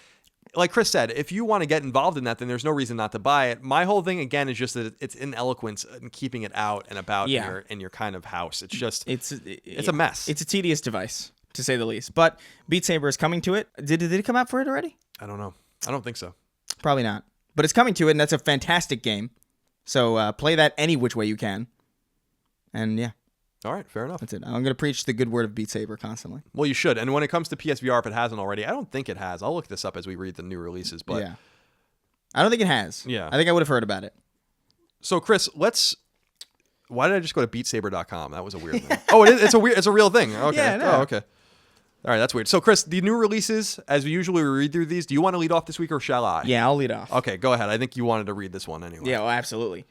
like Chris said, if you want to get involved in that, then there's no reason not to buy it. My whole thing, again, is just that it's ineloquence in keeping it out and about in your kind of house. It's just it's a mess. It's a tedious device, to say the least. But Beat Saber is coming to it. Did it come out for it already? I don't know. I don't think so. Probably not. But it's coming to it, and that's a fantastic game. So play that any which way you can. And yeah. All right, fair enough. That's it. I'm going to preach the good word of Beat Saber constantly. Well, you should. And when it comes to PSVR, if it hasn't already, I don't think it has. I'll look this up as we read the new releases. But yeah. I don't think it has. Yeah. I think I would have heard about it. So, Chris, why did I just go to beatsaber.com? That was a weird thing. Oh, it's a real thing. Okay. Yeah, no. Oh, okay. All right, that's weird. So, Chris, the new releases, as we usually read through these, do you want to lead off this week or shall I? Yeah, I'll lead off. Okay, go ahead. I think you wanted to read this one anyway. Yeah, well, absolutely.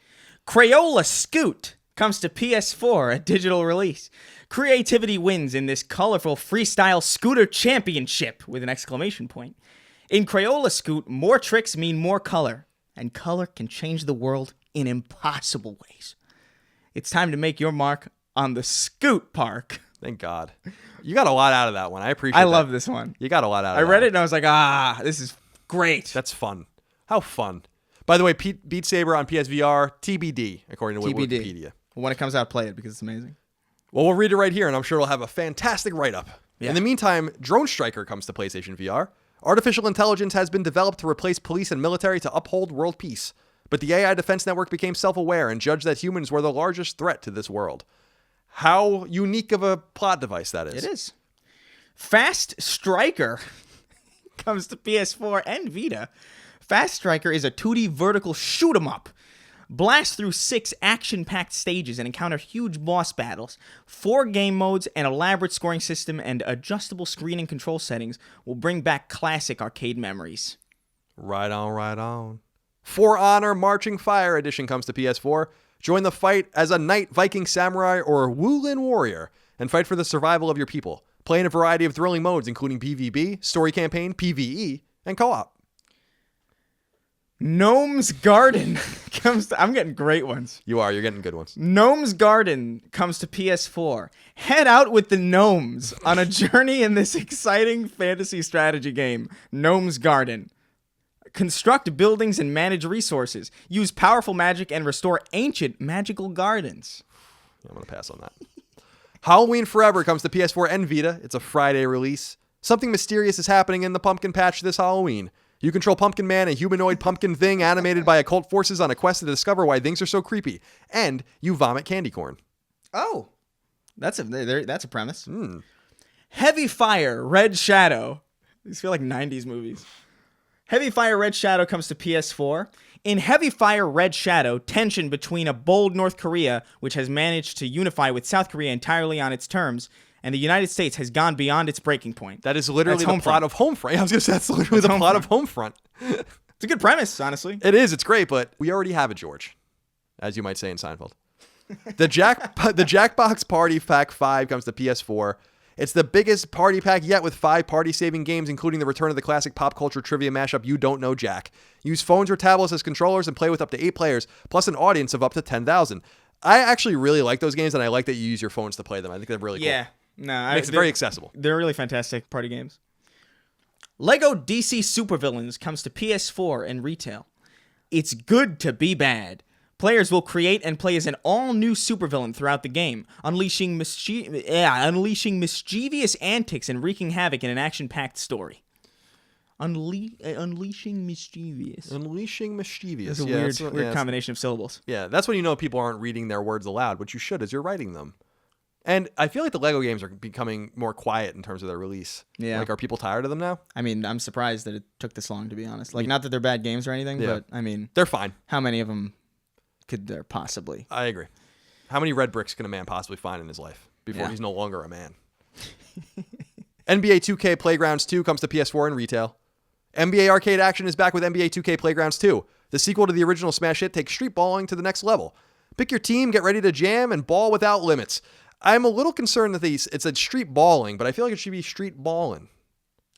Crayola Scoot comes to PS4, a digital release. Creativity wins in this colorful freestyle scooter championship with an exclamation point. In Crayola Scoot, more tricks mean more color, and color can change the world in impossible ways. It's time to make your mark on the Scoot Park. Thank God. You got a lot out of that one. I appreciate it. I love this one. You got a lot out of I that read it one. and I was like, this is great. That's fun. How fun. By the way, Beat Saber on PSVR, TBD, according to TBD. Wikipedia. When it comes out, play it because it's amazing. Well, we'll read it right here, and I'm sure we'll have a fantastic write-up. Yeah. In the meantime, Drone Striker comes to PlayStation VR. Artificial intelligence has been developed to replace police and military to uphold world peace. But the AI defense network became self-aware and judged that humans were the largest threat to this world. How unique of a plot device that is. It is. Fast Striker comes to PS4 and Vita. Fast Striker is a 2D vertical shoot-'em-up. Blast through 6 action-packed stages and encounter huge boss battles. 4 game modes, an elaborate scoring system, and adjustable screen and control settings will bring back classic arcade memories. Right on, right on. For Honor Marching Fire Edition comes to PS4. Join the fight as a knight, Viking, samurai, or Wulin warrior, and fight for the survival of your people. Play in a variety of thrilling modes, including PvP, story campaign, PvE, and co-op. Gnome's Garden comes to... I'm getting great ones. You're getting good ones. Gnome's Garden comes to PS4. Head out with the gnomes on a journey in this exciting fantasy strategy game, Gnome's Garden. Construct buildings and manage resources. Use powerful magic and restore ancient magical gardens. I'm going to pass on that. Halloween Forever comes to PS4 and Vita. It's a Friday release. Something mysterious is happening in the pumpkin patch this Halloween. You control Pumpkin Man, a humanoid pumpkin thing animated by occult forces on a quest to discover why things are so creepy. And you vomit candy corn. Oh, that's a premise. Heavy Fire Red Shadow. These feel like 90s movies. Heavy Fire Red Shadow comes to PS4. In Heavy Fire Red Shadow, tension between a bold North Korea, which has managed to unify with South Korea entirely on its terms, and the United States has gone beyond its breaking point. That is literally the plot of Homefront. I was going to say that's literally the plot of Homefront. It's a good premise, honestly. It is. It's great, but we already have it, George, as you might say in Seinfeld. The Jackbox Party Pack 5 comes to PS4. It's the biggest party pack yet with 5 party-saving games, including the return of the classic pop culture trivia mashup You Don't Know Jack. Use phones or tablets as controllers and play with up to 8 players, plus an audience of up to 10,000. I actually really like those games, and I like that you use your phones to play them. I think they're really cool. Yeah. No, Makes it very accessible. They're really fantastic party games. Lego DC Supervillains comes to PS4 and retail. It's good to be bad. Players will create and play as an all-new supervillain throughout the game, unleashing mischievous antics and wreaking havoc in an action-packed story. Unleashing mischievous. Unleashing mischievous. That's a weird combination of syllables. Yeah, that's when you know people aren't reading their words aloud, which you should as you're writing them. And I feel like the Lego games are becoming more quiet in terms of their release. Yeah. Like, are people tired of them now? I mean, I'm surprised that it took this long, to be honest. Like, not that they're bad games or anything, but, I mean... They're fine. How many of them could there possibly? I agree. How many red bricks can a man possibly find in his life before he's no longer a man? NBA 2K Playgrounds 2 comes to PS4 and retail. NBA Arcade Action is back with NBA 2K Playgrounds 2. The sequel to the original smash hit takes street balling to the next level. Pick your team, get ready to jam, and ball without limits. I'm a little concerned that it's a street balling, but I feel like it should be street ballin'.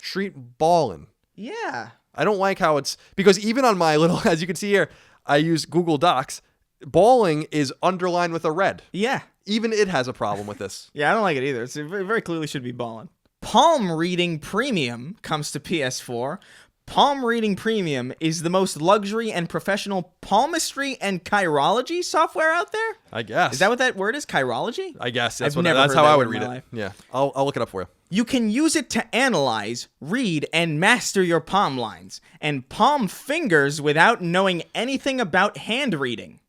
Street ballin'. Yeah. I don't like how it's... Because even on my little... As you can see here, I use Google Docs. Balling is underlined with a red. Yeah. Even it has a problem with this. Yeah, I don't like it either. It very, very clearly should be ballin'. Palm Reading Premium comes to PS4. Palm Reading Premium is the most luxury and professional palmistry and chirology software out there. I guess. Is that what that word is? Chirology? I guess. That's I've never that's heard how that I word would in read my it. life. Yeah. I'll look it up for you. You can use it to analyze, read, and master your palm lines, and palm fingers without knowing anything about hand reading.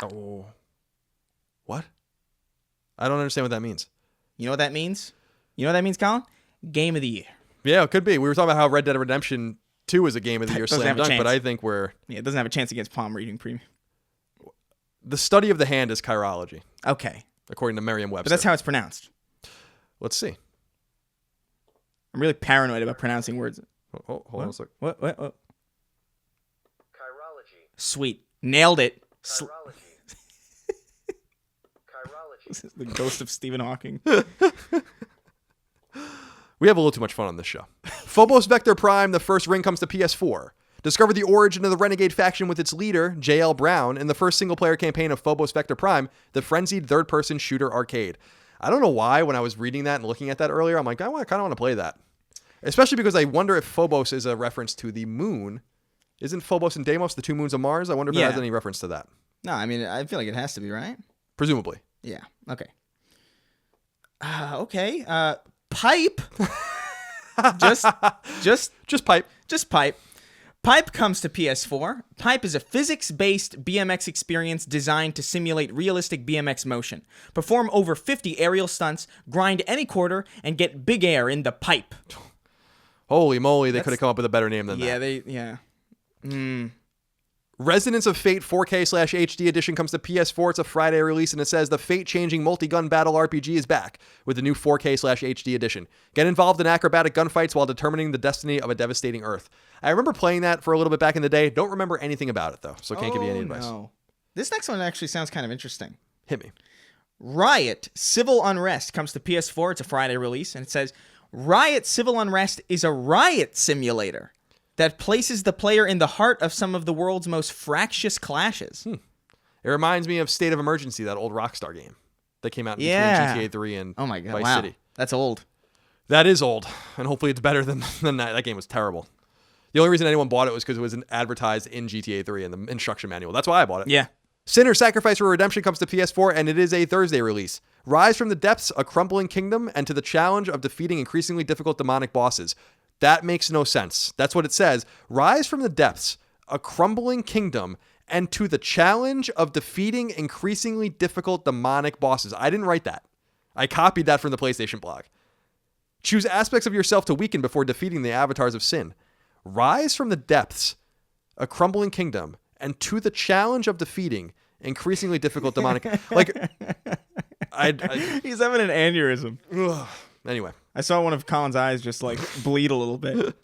Oh. What? I don't understand what that means. You know what that means? You know what that means, Colin? Game of the year. Yeah, it could be. We were talking about how Red Dead Redemption 2 is a game of the year Doesn't slam have a dunk, chance. but I think we're... Yeah, it doesn't have a chance against palm reading premium. The study of the hand is chirology, Okay. according to Merriam-Webster. But that's how it's pronounced. Let's see. I'm really paranoid about pronouncing words. Hold on a sec. What? Chirology. Sweet. Nailed it. Chirology. Chirology. This is the ghost of Stephen Hawking. We have a little too much fun on this show. Phobos Vector Prime, the first ring comes to PS4. Discover the origin of the Renegade faction with its leader, J.L. Brown, in the first single-player campaign of Phobos Vector Prime, the frenzied third-person shooter arcade. I don't know why, when I was reading that and looking at that earlier, I'm like, I kind of want to play that. Especially because I wonder if Phobos is a reference to the moon. Isn't Phobos and Deimos the two moons of Mars? I wonder if it has any reference to that. No, I mean, I feel like it has to be, right? Presumably. Yeah. Okay. Okay. Pipe. just Pipe. Just Pipe. Pipe comes to PS4. Pipe is a physics-based BMX experience designed to simulate realistic BMX motion. Perform over 50 aerial stunts, grind any quarter, and get big air in the pipe. Holy moly, they could have come up with a better name than that. Yeah. Resonance of Fate 4K/HD edition comes to PS4. It's a Friday release, and it says the fate-changing multi-gun battle RPG is back with the new 4K/HD edition. Get involved in acrobatic gunfights while determining the destiny of a devastating Earth. I remember playing that for a little bit back in the day. Don't remember anything about it, though, so can't give you any advice. No. This next one actually sounds kind of interesting. Hit me. Riot Civil Unrest comes to PS4. It's a Friday release, and it says Riot Civil Unrest is a riot simulator that places the player in the heart of some of the world's most fractious clashes. It reminds me of State of Emergency, that old Rockstar game that came out between GTA 3 and Oh my God, Vice wow. City. That's old. That is old, and hopefully it's better than that. That game was terrible. The only reason anyone bought it was because it was advertised in GTA 3 in the instruction manual. That's why I bought it. Yeah. Sinner Sacrifice for Redemption comes to PS4, and it is a Thursday release. Rise from the depths, a crumbling kingdom, and to the challenge of defeating increasingly difficult demonic bosses. That makes no sense. That's what it says. Rise from the depths, a crumbling kingdom, and to the challenge of defeating increasingly difficult demonic bosses. I didn't write that. I copied that from the PlayStation blog. Choose aspects of yourself to weaken before defeating the avatars of sin. Rise from the depths, a crumbling kingdom, and to the challenge of defeating increasingly difficult demonic... Like, He's having an aneurysm. Anyway. I saw one of Colin's eyes just like bleed a little bit.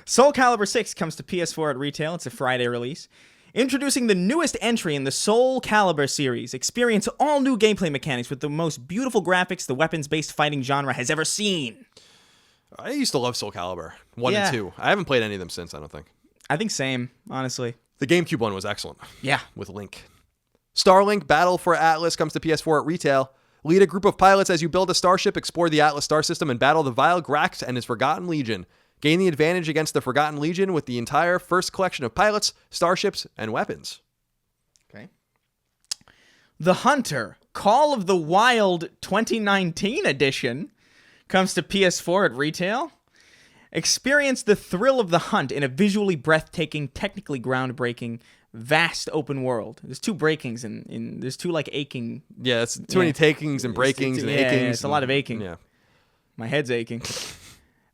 Soul Calibur 6 comes to PS4 at retail. It's a Friday release. Introducing the newest entry in the Soul Calibur series. Experience all new gameplay mechanics with the most beautiful graphics the weapons-based fighting genre has ever seen. I used to love Soul Calibur 1 Yeah. and 2. I haven't played any of them since, I don't think. I think same, honestly. The GameCube one was excellent. Yeah. With Link. Starlink Battle for Atlas comes to PS4 at retail. Lead a group of pilots as you build a starship, explore the Atlas star system, and battle the vile Grax and his Forgotten Legion. Gain the advantage against the Forgotten Legion with the entire first collection of pilots, starships, and weapons. Okay. The Hunter Call of the Wild 2019 edition comes to PS4 at retail. Experience the thrill of the hunt in a visually breathtaking, technically groundbreaking, vast open world. There's two breakings and there's two like aching. Yeah, it's too many takings and breakings and achings. Yeah, it's a lot of aching. Yeah. My head's aching.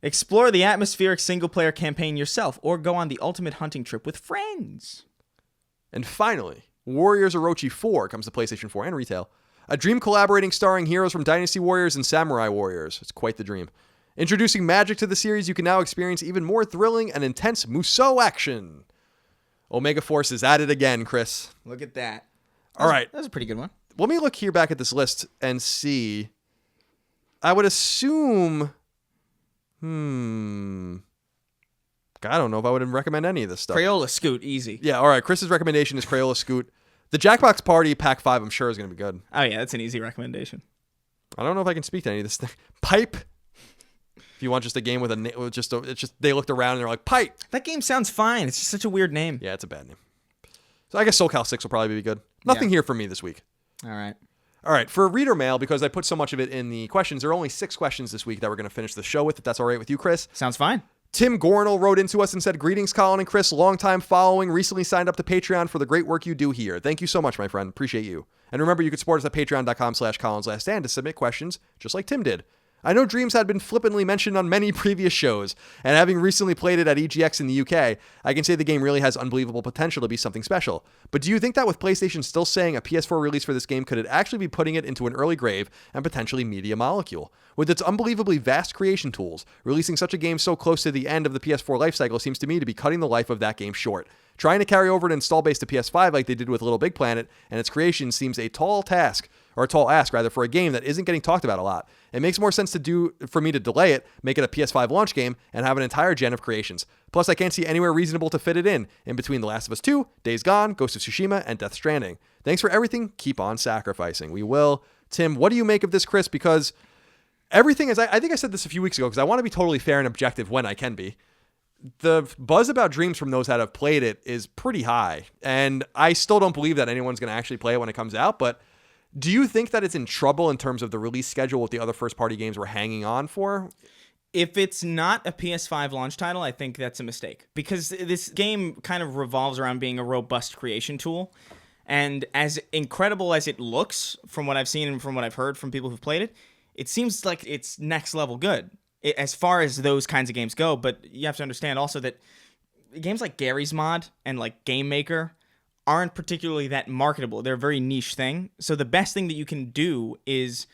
Explore the atmospheric single-player campaign yourself or go on the ultimate hunting trip with friends. And finally, Warriors Orochi 4 comes to PlayStation 4 and retail. A dream collaborating starring heroes from Dynasty Warriors and Samurai Warriors. It's quite the dream. Introducing magic to the series, you can now experience even more thrilling and intense Musou action. Omega Force is at it again, Chris. Look at that. All right. That was a pretty good one. Let me look here back at this list and see. I would assume... I don't know if I would recommend any of this stuff. Crayola Scoot, easy. Yeah, all right. Chris's recommendation is Crayola Scoot. The Jackbox Party Pack 5, I'm sure, is going to be good. Oh, yeah, that's an easy recommendation. I don't know if I can speak to any of this thing. Pipe. If you want just a game with they looked around and they're like, pipe. That game sounds fine. It's just such a weird name. Yeah, it's a bad name. So I guess SoCal 6 will probably be good. Nothing here for me this week. All right. All right, for reader mail, because I put so much of it in the questions, there are only 6 questions this week that we're going to finish the show with, if that's all right with you, Chris. Sounds fine. Tim Gornell wrote into us and said, "Greetings, Colin and Chris, longtime following, recently signed up to Patreon for the great work you do here. Thank you so much, my friend. Appreciate you. And remember, you can support us at patreon.com/ColinsLastStand to submit questions, just like Tim did. I know Dreams had been flippantly mentioned on many previous shows, and having recently played it at EGX in the UK, I can say the game really has unbelievable potential to be something special. But do you think that with PlayStation still saying a PS4 release for this game, could it actually be putting it into an early grave and potentially media molecule? With its unbelievably vast creation tools, releasing such a game so close to the end of the PS4 lifecycle seems to me to be cutting the life of that game short. Trying to carry over an install base to PS5 like they did with Little Big Planet and its creation seems a tall ask for a game that isn't getting talked about a lot. It makes more sense for me to delay it, make it a PS5 launch game, and have an entire gen of creations. Plus, I can't see anywhere reasonable to fit it in between The Last of Us 2, Days Gone, Ghost of Tsushima, and Death Stranding. Thanks for everything. Keep on sacrificing." We will. Tim, what do you make of this, Chris? Because everything is, I think I said this a few weeks ago, because I want to be totally fair and objective when I can be. The buzz about Dreams from those that have played it is pretty high, and I still don't believe that anyone's going to actually play it when it comes out, but do you think that it's in trouble in terms of the release schedule with the other first-party games we're hanging on for? If it's not a PS5 launch title, I think that's a mistake, because this game kind of revolves around being a robust creation tool, and as incredible as it looks from what I've seen and from what I've heard from people who've played it, it seems like it's next level good as far as those kinds of games go. But you have to understand also that games like Gary's Mod and like Game Maker aren't particularly that marketable. They're a very niche thing. So the best thing that you can do is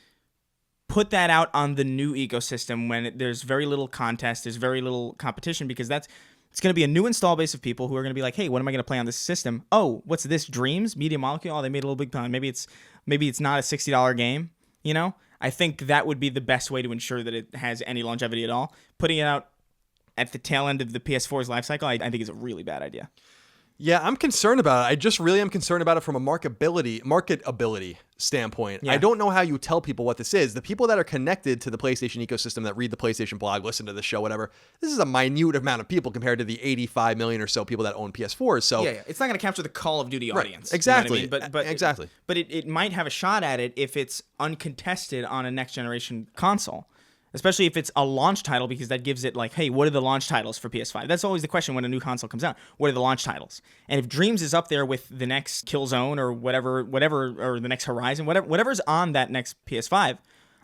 put that out on the new ecosystem when there's very little contest, there's very little competition, because it's going to be a new install base of people who are going to be like, hey, what am I going to play on this system? Oh, what's this? Dreams? Media Molecule? Oh, they made a Little Big Planet. Maybe it's not a $60 game, you know? I think that would be the best way to ensure that it has any longevity at all. Putting it out at the tail end of the PS4's lifecycle, I think is a really bad idea. Yeah, I'm concerned about it. I just really am concerned about it from a marketability standpoint. Yeah. I don't know how you tell people what this is. The people that are connected to the PlayStation ecosystem, that read the PlayStation blog, listen to the show, whatever, this is a minute amount of people compared to the 85 million or so people that own PS4s. So yeah. It's not going to capture the Call of Duty audience. Right. Exactly. You know what I mean? Exactly. But it might have a shot at it if it's uncontested on a next generation console. Especially if it's a launch title, because that gives it like, hey, what are the launch titles for PS5? That's always the question when a new console comes out. What are the launch titles? And if Dreams is up there with the next Killzone or whatever, or the next Horizon, whatever's on that next PS5,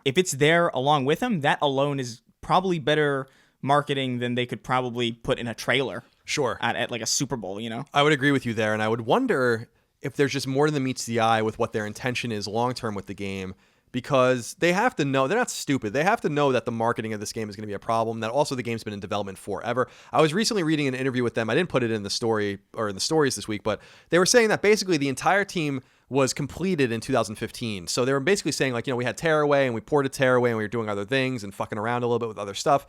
if it's there along with them, that alone is probably better marketing than they could probably put in a trailer. Sure. At like a Super Bowl, you know? I would agree with you there, and I would wonder if there's just more than meets the eye with what their intention is long-term with the game. Because they have to know, they're not stupid. They have to know that the marketing of this game is going to be a problem, that also the game's been in development forever. I was recently reading an interview with them. I didn't put it in the story or in the stories this week, but they were saying that basically the entire team was completed in 2015. So they were basically saying like, we had Tearaway and we ported Tearaway and we were doing other things and fucking around a little bit with other stuff.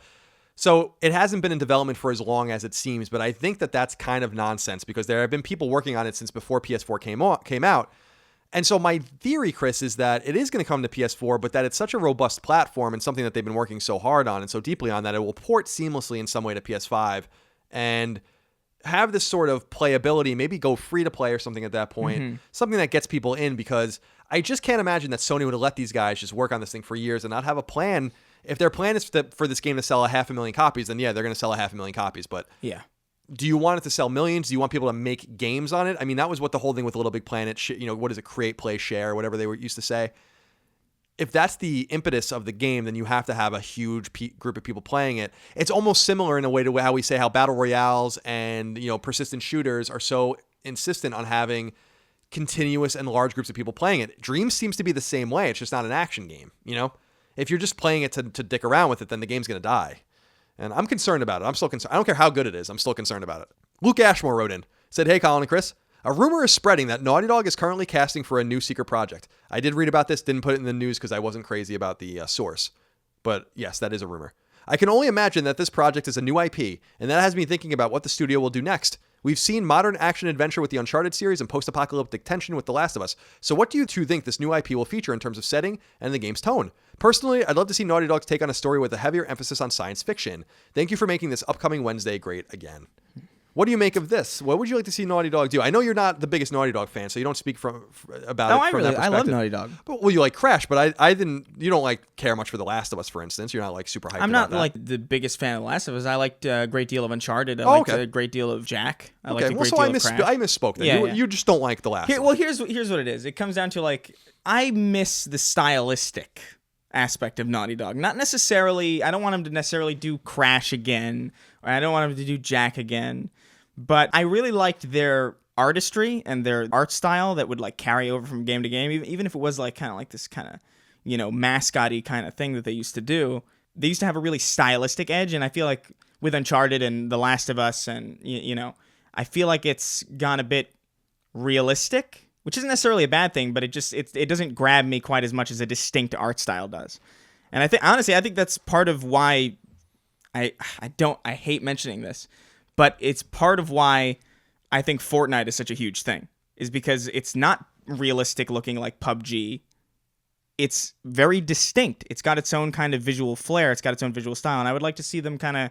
So it hasn't been in development for as long as it seems, but I think that that's kind of nonsense because there have been people working on it since before PS4 came out. And so my theory, Chris, is that it is going to come to PS4, but that it's such a robust platform and something that they've been working so hard on and so deeply on that it will port seamlessly in some way to PS5 and have this sort of playability, maybe go free to play or something at that point, something that gets people in, because I just can't imagine that Sony would have let these guys just work on this thing for years and not have a plan. If their plan is for this game to sell 500,000 copies, then yeah, they're going to sell 500,000 copies, but yeah. Do you want it to sell millions? Do you want people to make games on it? I mean, that was what the whole thing with Little Big Planet, what is it, create, play, share, whatever they used to say. If that's the impetus of the game, then you have to have a huge group of people playing it. It's almost similar in a way to how we say how battle royales and persistent shooters are so insistent on having continuous and large groups of people playing it. Dreams seems to be the same way. It's just not an action game. If you're just playing it to dick around with it, then the game's going to die. And I'm concerned about it. I'm still concerned. I don't care how good it is. I'm still concerned about it. Luke Ashmore wrote in, said, "Hey, Colin and Chris, a rumor is spreading that Naughty Dog is currently casting for a new secret project. I did read about this, didn't put it in the news because I wasn't crazy about the source. But yes, that is a rumor. I can only imagine that this project is a new IP, and that has me thinking about what the studio will do next. We've seen modern action-adventure with the Uncharted series and post-apocalyptic tension with The Last of Us. So what do you two think this new IP will feature in terms of setting and the game's tone? Personally, I'd love to see Naughty Dog's take on a story with a heavier emphasis on science fiction. Thank you for making this upcoming Wednesday great again." What do you make of this? What would you like to see Naughty Dog do? I know you're not the biggest Naughty Dog fan, so you don't speak about it from that perspective. I love Naughty Dog. But, well, you like Crash, but you don't like care much for The Last of Us, for instance. You're not like super hyped. I'm not about that. like the biggest fan of The Last of Us. I liked a great deal of Uncharted. I liked a great deal of Jack. I liked a great deal of Crash. I misspoke then. You just don't like The Last of Us. Well, here's what it is. It comes down to like I miss the stylistic aspect of Naughty Dog. Not necessarily. I don't want him to necessarily do Crash again, or I don't want him to do Jack again. But I really liked their artistry and their art style that would like carry over from game to game, even if it was like kind of like this kind of, mascot-y kind of thing that they used to do. They used to have a really stylistic edge, and I feel like with Uncharted and The Last of Us and, I feel like it's gone a bit realistic, which isn't necessarily a bad thing, but it doesn't grab me quite as much as a distinct art style does. And I think that's part of why I hate mentioning this, but it's part of why I think Fortnite is such a huge thing, is because it's not realistic looking like PUBG. It's very distinct. It's got its own kind of visual flair. It's got its own visual style. And I would like to see them kind of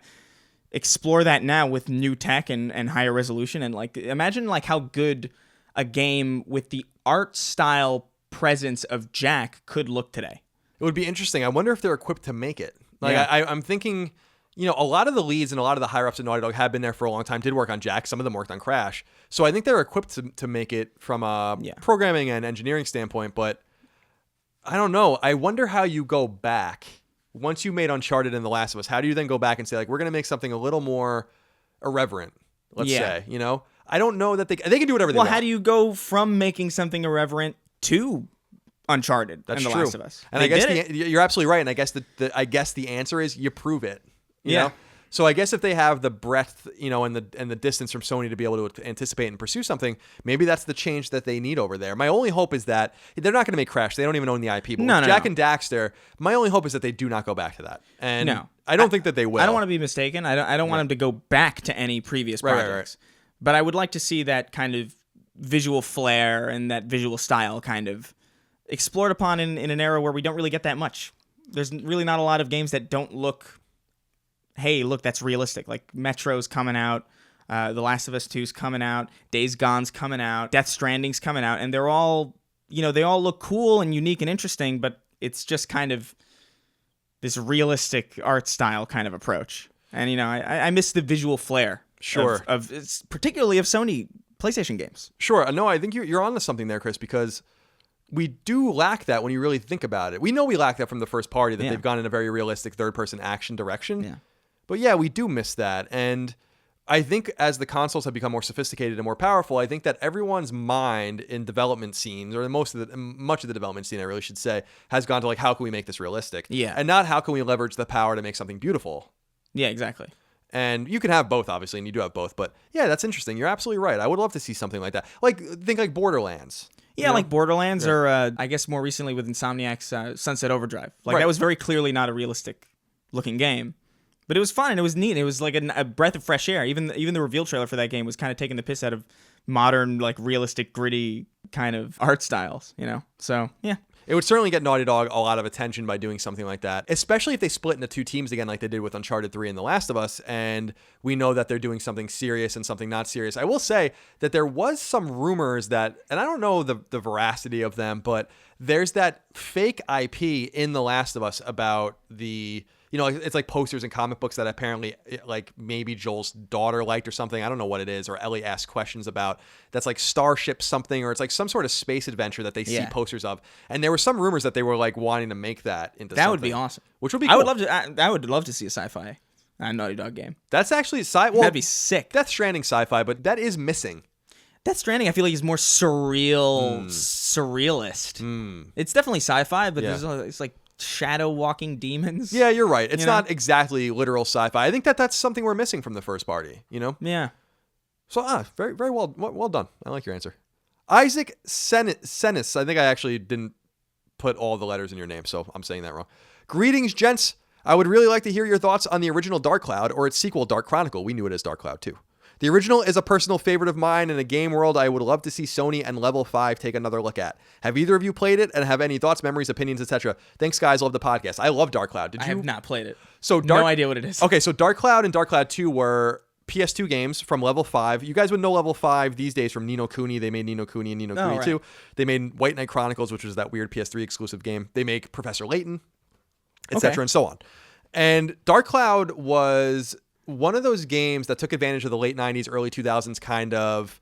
explore that now with new tech and higher resolution. And like, imagine like how good a game with the art style presence of Jack could look today. It would be interesting. I wonder if they're equipped to make it. Like, Yeah. I'm thinking, a lot of the leads and a lot of the higher ups at Naughty Dog have been there for a long time, did work on Jack. Some of them worked on Crash. So I think they're equipped to make it from a programming and engineering standpoint. But I don't know. I wonder how you go back. Once you made Uncharted and The Last of Us, how do you then go back and say, like, we're going to make something a little more irreverent, let's say, I don't know that they can do whatever they want. Well, how do you go from making something irreverent to Uncharted and The Last of Us? And I guess you're absolutely right. And I guess the answer is you prove it. You know? So I guess if they have the breadth, and the distance from Sony to be able to anticipate and pursue something, maybe that's the change that they need over there. My only hope is that they're not going to make Crash. They don't even own the IP. But with Jack and Daxter, my only hope is that they do not go back to that. And I don't think that they will. I don't want to be mistaken. I don't want them to go back to any previous projects. Right. But I would like to see that kind of visual flair and that visual style kind of explored upon in an era where we don't really get that much. There's really not a lot of games that don't look, hey, look, that's realistic. Like Metro's coming out, The Last of Us 2's coming out, Days Gone's coming out, Death Stranding's coming out, and they're all, they all look cool and unique and interesting, but it's just kind of this realistic art style kind of approach. And, I miss the visual flair. Sure. Of particularly of Sony PlayStation games. Sure. No, I think you're on to something there, Chris, because we do lack that when you really think about it. We know we lack that from the first party, that they've gone in a very realistic third-person action direction. Yeah. But yeah, we do miss that. And I think as the consoles have become more sophisticated and more powerful, I think that everyone's mind in development scenes, or much of the development scene, I really should say, has gone to like, how can we make this realistic? Yeah. And not how can we leverage the power to make something beautiful? Yeah, exactly. And you can have both, obviously, and you do have both. But yeah, that's interesting. You're absolutely right. I would love to see something like that. Think like Borderlands. Yeah, like Borderlands, or I guess more recently with Insomniac's Sunset Overdrive. That was very clearly not a realistic looking game. But it was fun and it was neat. It was like a breath of fresh air. Even the reveal trailer for that game was kind of taking the piss out of modern, like realistic, gritty kind of art styles, So, yeah. It would certainly get Naughty Dog a lot of attention by doing something like that, especially if they split into two teams again like they did with Uncharted 3 and The Last of Us, and we know that they're doing something serious and something not serious. I will say that there was some rumors that, and I don't know the veracity of them, but there's that fake IP in The Last of Us about the... it's like posters and comic books that apparently like maybe Joel's daughter liked or something. I don't know what it is. Or Ellie asked questions about that's like Starship something, or it's like some sort of space adventure that they see posters of. And there were some rumors that they were like wanting to make that into something. That would be awesome. Which would be cool. I would love to see a sci-fi Naughty Dog game. That's actually that'd be sick. Death Stranding sci-fi, but that is missing. Death Stranding, I feel like is more surrealist. It's definitely sci-fi, but it's like shadow walking demons. Yeah, you're right. It's not exactly literal sci-fi. I think that's something we're missing from the first party, Yeah. So very, very well done. I like your answer. Isaac Senis. I think I actually didn't put all the letters in your name, so I'm saying that wrong. Greetings, gents. I would really like to hear your thoughts on the original Dark Cloud or its sequel, Dark Chronicle. We knew it as Dark Cloud too. The original is a personal favorite of mine in a game world I would love to see Sony and Level 5 take another look at. Have either of you played it and have any thoughts, memories, opinions, etc.? Thanks, guys. Love the podcast. I love Dark Cloud. Did you? I have not played it. So no idea what it is. Okay, so Dark Cloud and Dark Cloud 2 were PS2 games from Level 5. You guys would know Level 5 these days from Ni no Kuni. They made Ni no Kuni and Ni no Kuni 2. They made White Knight Chronicles, which was that weird PS3 exclusive game. They make Professor Layton, etc., and so on. And Dark Cloud was one of those games that took advantage of the late 90s, early 2000s kind of,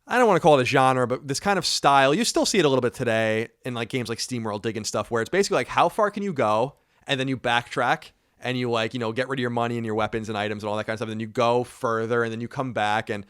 I don't want to call it a genre, but this kind of style. You still see it a little bit today in like games like SteamWorld Dig and stuff, where it's basically like how far can you go, and then you backtrack. And you like, get rid of your money and your weapons and items and all that kind of stuff. And then you go further and then you come back. And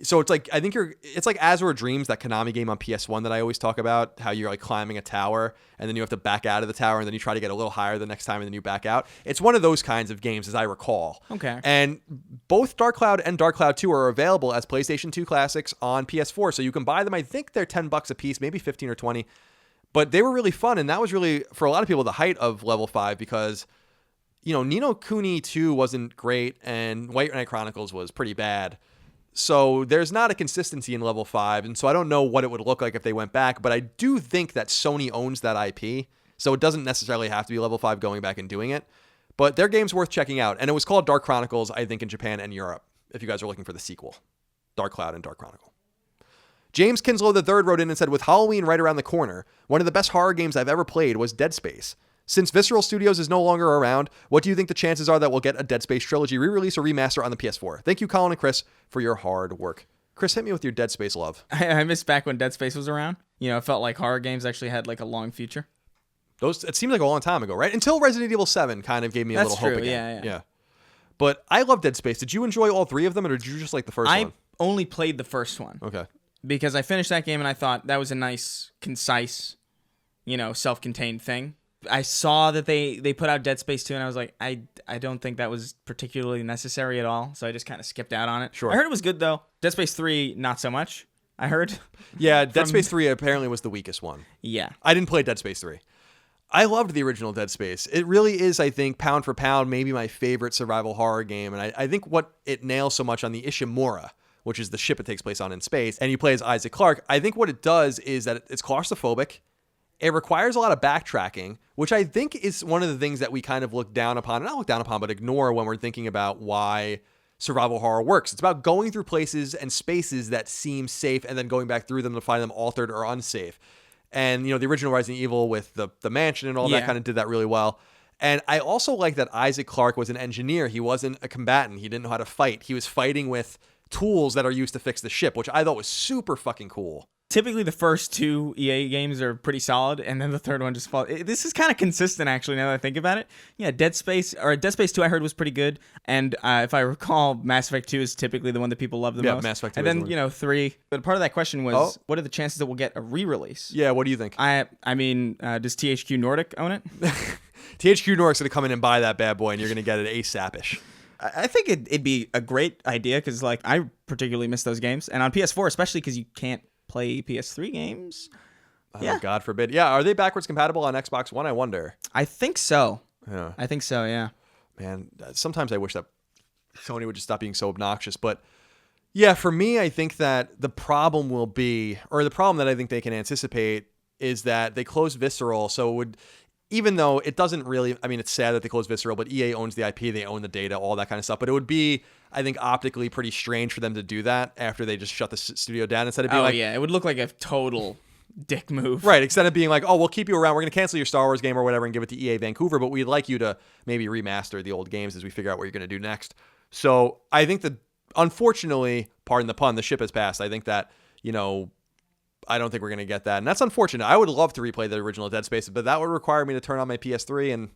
so it's like, I think it's like Azure Dreams, that Konami game on PS1 that I always talk about, how you're like climbing a tower and then you have to back out of the tower and then you try to get a little higher the next time and then you back out. It's one of those kinds of games as I recall. Okay. And both Dark Cloud and Dark Cloud 2 are available as PlayStation 2 classics on PS4. So you can buy them. I think they're $10 a piece, maybe 15 or 20. But they were really fun. And that was really, for a lot of people, the height of Level 5 because Ni no Kuni 2 wasn't great and White Knight Chronicles was pretty bad. So there's not a consistency in Level 5. And so I don't know what it would look like if they went back, but I do think that Sony owns that IP. So it doesn't necessarily have to be Level 5 going back and doing it. But their game's worth checking out. And it was called Dark Chronicles, I think, in Japan and Europe, if you guys are looking for the sequel. Dark Cloud and Dark Chronicle. James Kinslow III wrote in and said, with Halloween right around the corner, one of the best horror games I've ever played was Dead Space. Since Visceral Studios is no longer around, what do you think the chances are that we'll get a Dead Space trilogy re-release or remaster on the PS4? Thank you, Colin and Chris, for your hard work. Chris, hit me with your Dead Space love. I missed back when Dead Space was around. It felt like horror games actually had like a long future. It seemed like a long time ago, right? Until Resident Evil 7 kind of gave me a little hope again. Yeah. But I love Dead Space. Did you enjoy all three of them, or did you just like the first one? I only played the first one. Okay. Because I finished that game and I thought that was a nice, concise, self-contained thing. I saw that they put out Dead Space 2 and I was like, I don't think that was particularly necessary at all. So I just kind of skipped out on it. Sure. I heard it was good though. Dead Space 3, not so much. I heard. Yeah, Dead Space 3 apparently was the weakest one. Yeah. I didn't play Dead Space 3. I loved the original Dead Space. It really is, I think, pound for pound, maybe my favorite survival horror game. And I think what it nails so much on the Ishimura, which is the ship it takes place on in space, and you play as Isaac Clarke, I think what it does is that it's claustrophobic. It requires a lot of backtracking, which I think is one of the things that we kind of look down upon, not look down upon, but ignore when we're thinking about why survival horror works. It's about going through places and spaces that seem safe and then going back through them to find them altered or unsafe. And, the original Resident Evil with the mansion and all that kind of did that really well. And I also like that Isaac Clarke was an engineer. He wasn't a combatant. He didn't know how to fight. He was fighting with tools that are used to fix the ship, which I thought was super fucking cool. Typically, the first two EA games are pretty solid, and then the third one just falls. This is kind of consistent, actually, now that I think about it. Yeah, Dead Space 2 I heard was pretty good, and if I recall, Mass Effect 2 is typically the one that people love the most. Mass Effect 2 and then, 3. But part of that question was, what are the chances that we'll get a re-release? Yeah, what do you think? I mean, does THQ Nordic own it? THQ Nordic's going to come in and buy that bad boy, and you're going to get it ASAP-ish. I think it'd be a great idea, because, I particularly miss those games, and on PS4, especially because you can't play PS3 games. Oh, God forbid. Yeah, are they backwards compatible on Xbox One? I wonder. I think so. Yeah. I think so, yeah. Man, sometimes I wish that Sony would just stop being so obnoxious. But yeah, for me, I think that the problem will be, or the problem that I think they can anticipate is that they closed Visceral. So it would, even though it doesn't really, it's sad that they closed Visceral, but EA owns the IP, they own the data, all that kind of stuff. But it would be, I think, optically pretty strange for them to do that after they just shut the studio down instead of being it would look like a total dick move. Right, instead of being like, oh, we'll keep you around, we're going to cancel your Star Wars game or whatever and give it to EA Vancouver, but we'd like you to maybe remaster the old games as we figure out what you're going to do next. So I think that, unfortunately, pardon the pun, the ship has passed. I think that, I don't think we're going to get that. And that's unfortunate. I would love to replay the original Dead Space, but that would require me to turn on my PS3. And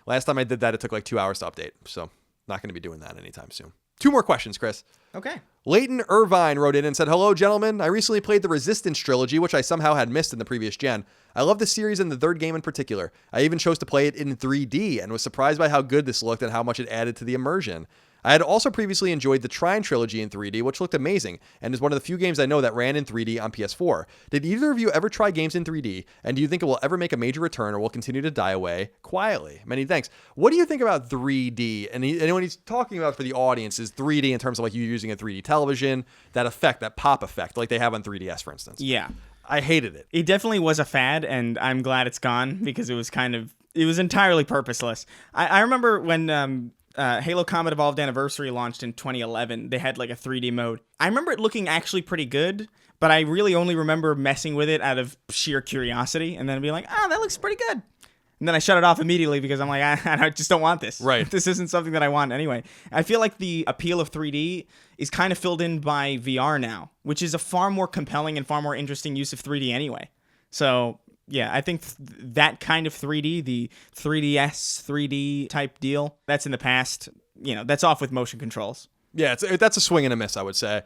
last time I did that, it took like 2 hours to update. So not going to be doing that anytime soon. 2 more questions, Chris. Okay. Leighton Irvine wrote in and said, hello, gentlemen. I recently played the Resistance trilogy, which I somehow had missed in the previous gen. I love the series and the third game in particular. I even chose to play it in 3D and was surprised by how good this looked and how much it added to the immersion. I had also previously enjoyed the Trine trilogy in 3D, which looked amazing, and is one of the few games I know that ran in 3D on PS4. Did either of you ever try games in 3D, and do you think it will ever make a major return or will continue to die away quietly? Many thanks. What do you think about 3D? And what he's talking about for the audience is 3D in terms of like you using a 3D television, that effect, that pop effect, like they have on 3DS, for instance. Yeah. I hated it. It definitely was a fad, and I'm glad it's gone, because it was entirely purposeless. I remember when Halo Combat Evolved Anniversary launched in 2011. They had like a 3D mode. I remember it looking actually pretty good, but I really only remember messing with it out of sheer curiosity and then being like, oh, that looks pretty good. And then I shut it off immediately because I'm like, I just don't want this. Right. This isn't something that I want anyway. I feel like the appeal of 3D is kind of filled in by VR now, which is a far more compelling and far more interesting use of 3D anyway. So yeah, I think that kind of 3D, the 3DS 3D type deal, that's in the past. That's off with motion controls. Yeah, that's a swing and a miss, I would say.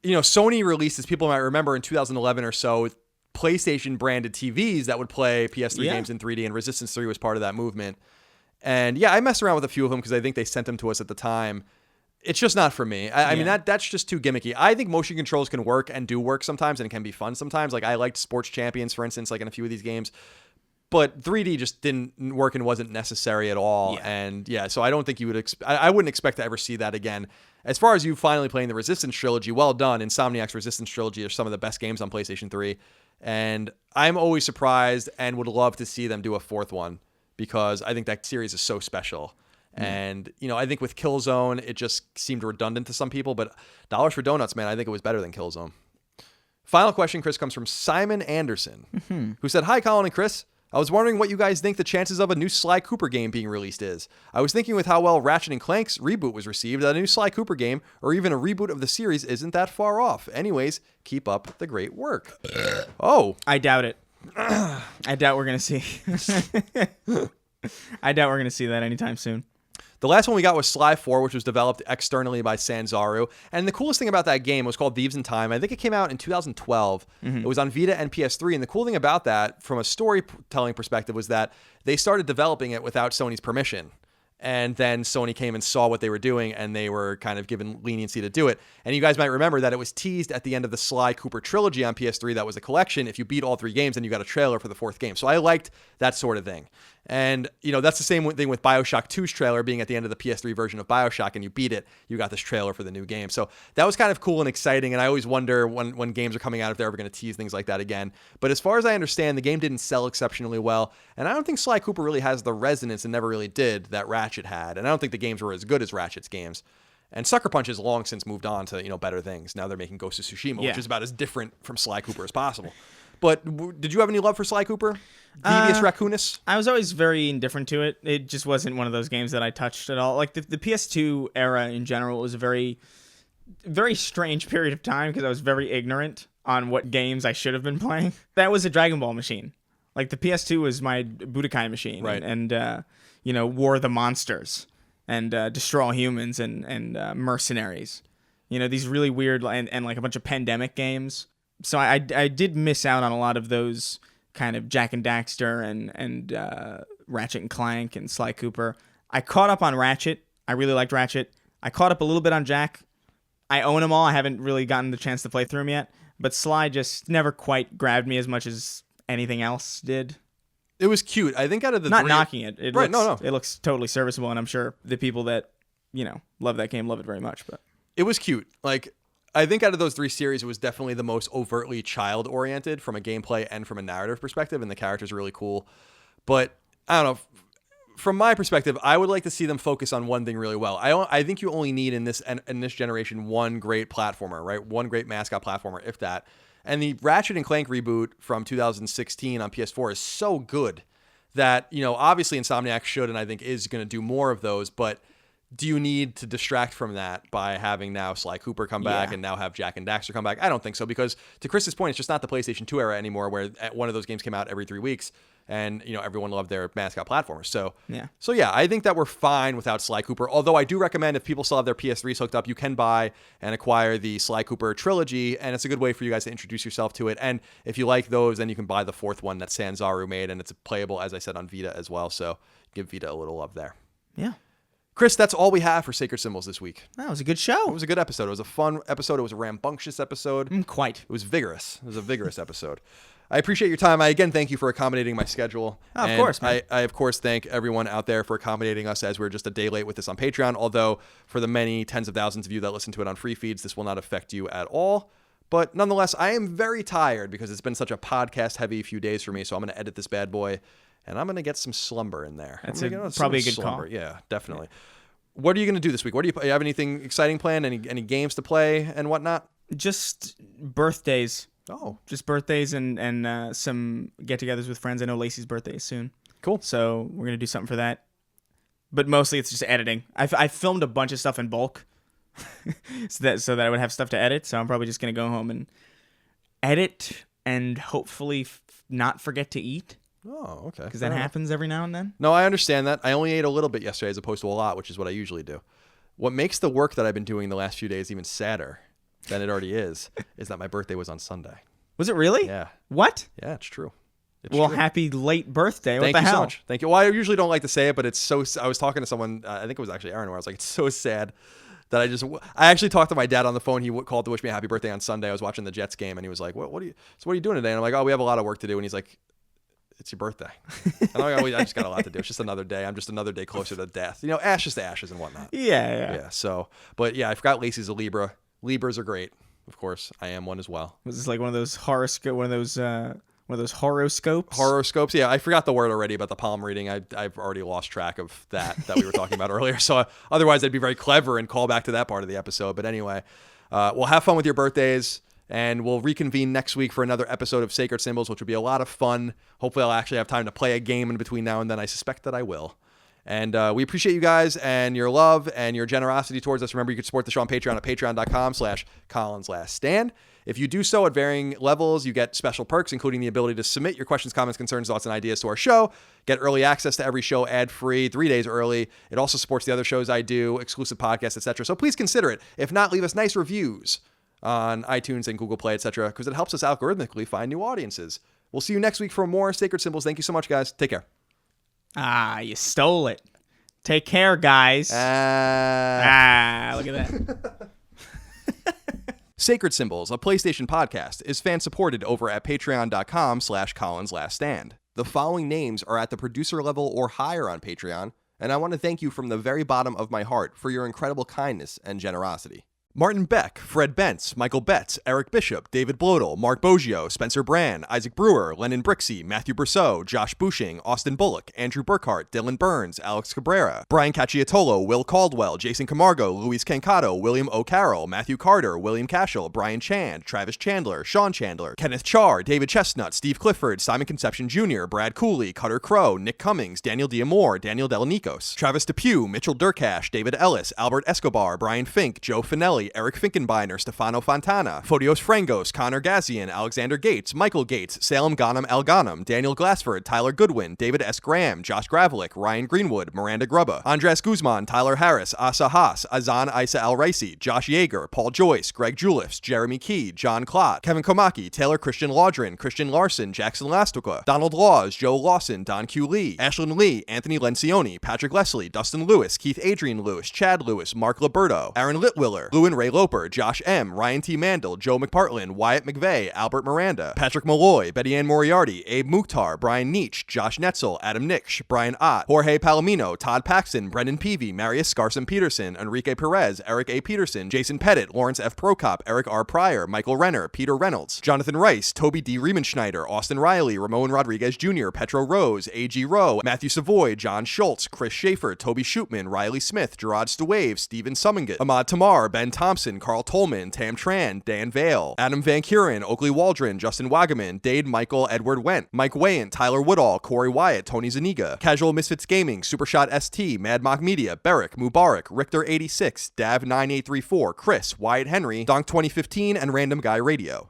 Sony released, as people might remember, in 2011 or so, PlayStation branded TVs that would play PS3 games in 3D, and Resistance 3 was part of that movement. And yeah, I messed around with a few of them because I think they sent them to us at the time. It's just not for me. I mean, that's just too gimmicky. I think motion controls can work and do work sometimes and can be fun sometimes. Like I liked Sports Champions, for instance, like in a few of these games. But 3D just didn't work and wasn't necessary at all. Yeah. And yeah, so I don't think you would I wouldn't expect to ever see that again. As far as you finally playing the Resistance trilogy, well done. Insomniac's Resistance trilogy are some of the best games on PlayStation 3. And I'm always surprised and would love to see them do a fourth one because I think that series is so special. And, I think with Killzone, it just seemed redundant to some people, but dollars for donuts, man, I think it was better than Killzone. Final question, Chris, comes from Simon Anderson, who said, "Hi, Colin and Chris. I was wondering what you guys think the chances of a new Sly Cooper game being released is. I was thinking with how well Ratchet & Clank's reboot was received, that a new Sly Cooper game, or even a reboot of the series, isn't that far off. Anyways, keep up the great work." Oh. I doubt it. I doubt we're going to see. I doubt we're going to see that anytime soon. The last one we got was Sly 4, which was developed externally by Sanzaru. And the coolest thing about that game was called Thieves in Time. I think it came out in 2012. It was on Vita and PS3. And the cool thing about that, from a storytelling perspective, was that they started developing it without Sony's permission. And then Sony came and saw what they were doing, and they were kind of given leniency to do it. And you guys might remember that it was teased at the end of the Sly Cooper trilogy on PS3 that was a collection. If you beat all 3 games, then you got a trailer for the 4th game. So I liked that sort of thing. And, that's the same thing with Bioshock 2's trailer being at the end of the PS3 version of Bioshock, and you beat it, you got this trailer for the new game. So that was kind of cool and exciting, and I always wonder when games are coming out if they're ever going to tease things like that again. But as far as I understand, the game didn't sell exceptionally well, and I don't think Sly Cooper really has the resonance, and never really did, that Ratchet had. And I don't think the games were as good as Ratchet's games. And Sucker Punch has long since moved on to, better things. Now they're making Ghost of Tsushima, which is about as different from Sly Cooper as possible. But did you have any love for Sly Cooper? Devious Raccoonus? I was always very indifferent to it. It just wasn't one of those games that I touched at all. Like the PS2 era in general was a very, very strange period of time because I was very ignorant on what games I should have been playing. That was a Dragon Ball machine. Like the PS2 was my Budokai machine. Right. And War of the Monsters and Destroy All Humans and Mercenaries. These really weird and like a bunch of pandemic games. So I did miss out on a lot of those kind of Jak and Daxter and Ratchet and Clank and Sly Cooper. I caught up on Ratchet. I really liked Ratchet. I caught up a little bit on Jak. I own them all. I haven't really gotten the chance to play through them yet. But Sly just never quite grabbed me as much as anything else did. It was cute. I think out of the Not knocking it. It looks totally serviceable, and I'm sure the people that, love that game love it very much. But it was cute. Like, I think out of those 3 series, it was definitely the most overtly child-oriented from a gameplay and from a narrative perspective, and the characters are really cool. But, I don't know, from my perspective, I would like to see them focus on one thing really well. I think you only need in this generation one great platformer, right? One great mascot platformer, if that. And the Ratchet and Clank reboot from 2016 on PS4 is so good that, obviously Insomniac should and I think is going to do more of those, but do you need to distract from that by having now Sly Cooper come back and now have Jak and Daxter come back? I don't think so, because to Chris's point, it's just not the PlayStation 2 era anymore where one of those games came out every 3 weeks and, everyone loved their mascot platformers. So I think that we're fine without Sly Cooper, although I do recommend if people still have their PS3s hooked up, you can buy and acquire the Sly Cooper trilogy, and it's a good way for you guys to introduce yourself to it. And if you like those, then you can buy the 4th one that Sanzaru made, and it's playable, as I said, on Vita as well. So give Vita a little love there. Yeah. Chris, that's all we have for Sacred Symbols this week. That was a good show. It was a good episode. It was a fun episode. It was a rambunctious episode. Quite. It was vigorous. It was a vigorous episode. I appreciate your time. I again thank you for accommodating my schedule. Oh, of course, man. I of course thank everyone out there for accommodating us as we're just a day late with this on Patreon. Although for the many tens of thousands of you that listen to it on free feeds, this will not affect you at all. But nonetheless, I am very tired because it's been such a podcast heavy few days for me. So I'm going to edit this bad boy and I'm going to get some slumber in there. That's probably a good slumber. call. Yeah, definitely. What are you going to do this week? You have anything exciting planned? Any games to play and whatnot? Just birthdays. Oh. Just birthdays and some get-togethers with friends. I know Lacey's birthday is soon. Cool. So we're going to do something for that. But mostly it's just editing. I filmed a bunch of stuff in bulk so that I would have stuff to edit. So I'm probably just going to go home and edit and hopefully not forget to eat. Oh, okay. Because that happens every now and then. No, I understand that. I only ate a little bit yesterday as opposed to a lot, which is what I usually do. What makes the work that I've been doing the last few days even sadder than it already is that my birthday was on Sunday. Was it really? Yeah. What? Yeah, it's true. Happy late birthday. Thank what the you hell? so much. Thank you. Well, I usually don't like to say it, but it's so... I was talking to someone, I think it was actually Aaron, where I was like, it's so sad that I actually talked to my dad on the phone. He called to wish me a happy birthday on Sunday. I was watching the Jets game, and he was like, what are you doing today? And I'm like, oh, we have a lot of work to do. And he's like, it's your birthday. And I'm like, oh, I just got a lot to do. It's just another day. I'm just another day closer to death. Ashes to ashes and whatnot. Yeah. So, but yeah, I forgot Lacey's a Libra. Libras are great. Of course, I am one as well. Was this like one of those horoscopes? Horoscopes, yeah. I forgot the word already about the palm reading. I've already lost track of that we were talking about earlier. So otherwise, I'd be very clever and call back to that part of the episode. But anyway, we'll have fun with your birthdays, and we'll reconvene next week for another episode of Sacred Symbols, which will be a lot of fun. Hopefully, I'll actually have time to play a game in between now and then. I suspect that I will. And we appreciate you guys and your love and your generosity towards us. Remember, you can support the show on Patreon at patreon.com/ColinsLastStand. If you do so at varying levels, you get special perks, including the ability to submit your questions, comments, concerns, thoughts, and ideas to our show, get early access to every show ad-free, 3 days early. It also supports the other shows I do, exclusive podcasts, etc. So please consider it. If not, leave us nice reviews on iTunes and Google Play, etc., because it helps us algorithmically find new audiences. We'll see you next week for more Sacred Symbols. Thank you so much, guys. Take care. You stole it. Take care, guys. Look at that. Sacred Symbols, a PlayStation podcast, is fan-supported over at patreon.com/ColinsLastStand. The following names are at the producer level or higher on Patreon, and I want to thank you from the very bottom of my heart for your incredible kindness and generosity. Martin Beck, Fred Bentz, Michael Betts, Eric Bishop, David Blodel, Mark Boggio, Spencer Brand, Isaac Brewer, Lennon Brixey, Matthew Brousseau, Josh Bushing, Austin Bullock, Andrew Burkhart, Dylan Burns, Alex Cabrera, Brian Cacciatolo, Will Caldwell, Jason Camargo, Luis Cancato, William O'Carroll, Matthew Carter, William Cashel, Brian Chand, Travis Chandler, Sean Chandler, Kenneth Charr, David Chestnut, Steve Clifford, Simon Conception Jr., Brad Cooley, Cutter Crow, Nick Cummings, Daniel Diamore, Daniel Delanikos, Travis Depew, Mitchell Durkash, David Ellis, Albert Escobar, Brian Fink, Joe Finelli, Eric Finkenbeiner, Stefano Fontana, Photios Frangos, Connor Gazian, Alexander Gates, Michael Gates, Salem Ghanem Al Ghanem, Daniel Glassford, Tyler Goodwin, David S. Graham, Josh Gravelick, Ryan Greenwood, Miranda Grubba, Andres Guzman, Tyler Harris, Asa Haas, Azan Isa Al Raisi, Josh Yeager, Paul Joyce, Greg Juliffs, Jeremy Key, John Klott, Kevin Komaki, Taylor Christian Laudrin, Christian Larson, Jackson Lastuka, Donald Laws, Joe Lawson, Don Q. Lee, Ashlyn Lee, Anthony Lencioni, Patrick Leslie, Dustin Lewis, Keith Adrian Lewis, Chad Lewis, Mark Liberto, Aaron Litwiller, Lewin Ray Loper, Josh M., Ryan T. Mandel, Joe McPartland, Wyatt McVeigh, Albert Miranda, Patrick Malloy, Betty Ann Moriarty, Abe Mukhtar, Brian Nietzsche, Josh Netzel, Adam Nix, Brian Ott, Jorge Palomino, Todd Paxton, Brendan Peavy, Marius Scarson Peterson, Enrique Perez, Eric A. Peterson, Jason Pettit, Lawrence F. Prokop, Eric R. Pryor, Michael Renner, Peter Reynolds, Jonathan Rice, Toby D. Riemenschneider, Austin Riley, Ramon Rodriguez Jr., Petro Rose, A.G. Rowe, Matthew Savoy, John Schultz, Chris Schaefer, Toby Shootman, Riley Smith, Gerard Stewave, Steven Summingut, Ahmad Tamar, Ben Thompson, Carl Tolman, Tam Tran, Dan Vale, Adam Van Kuren, Oakley Waldron, Justin Wagaman, Dade Michael Edward Went, Mike Wayant, Tyler Woodall, Corey Wyatt, Tony Zaniga, Casual Misfits Gaming, Supershot ST, Mad Mock Media, Beric, Mubarak, Richter 86, Dav 9834, Chris, Wyatt Henry, Donk 2015, and Random Guy Radio.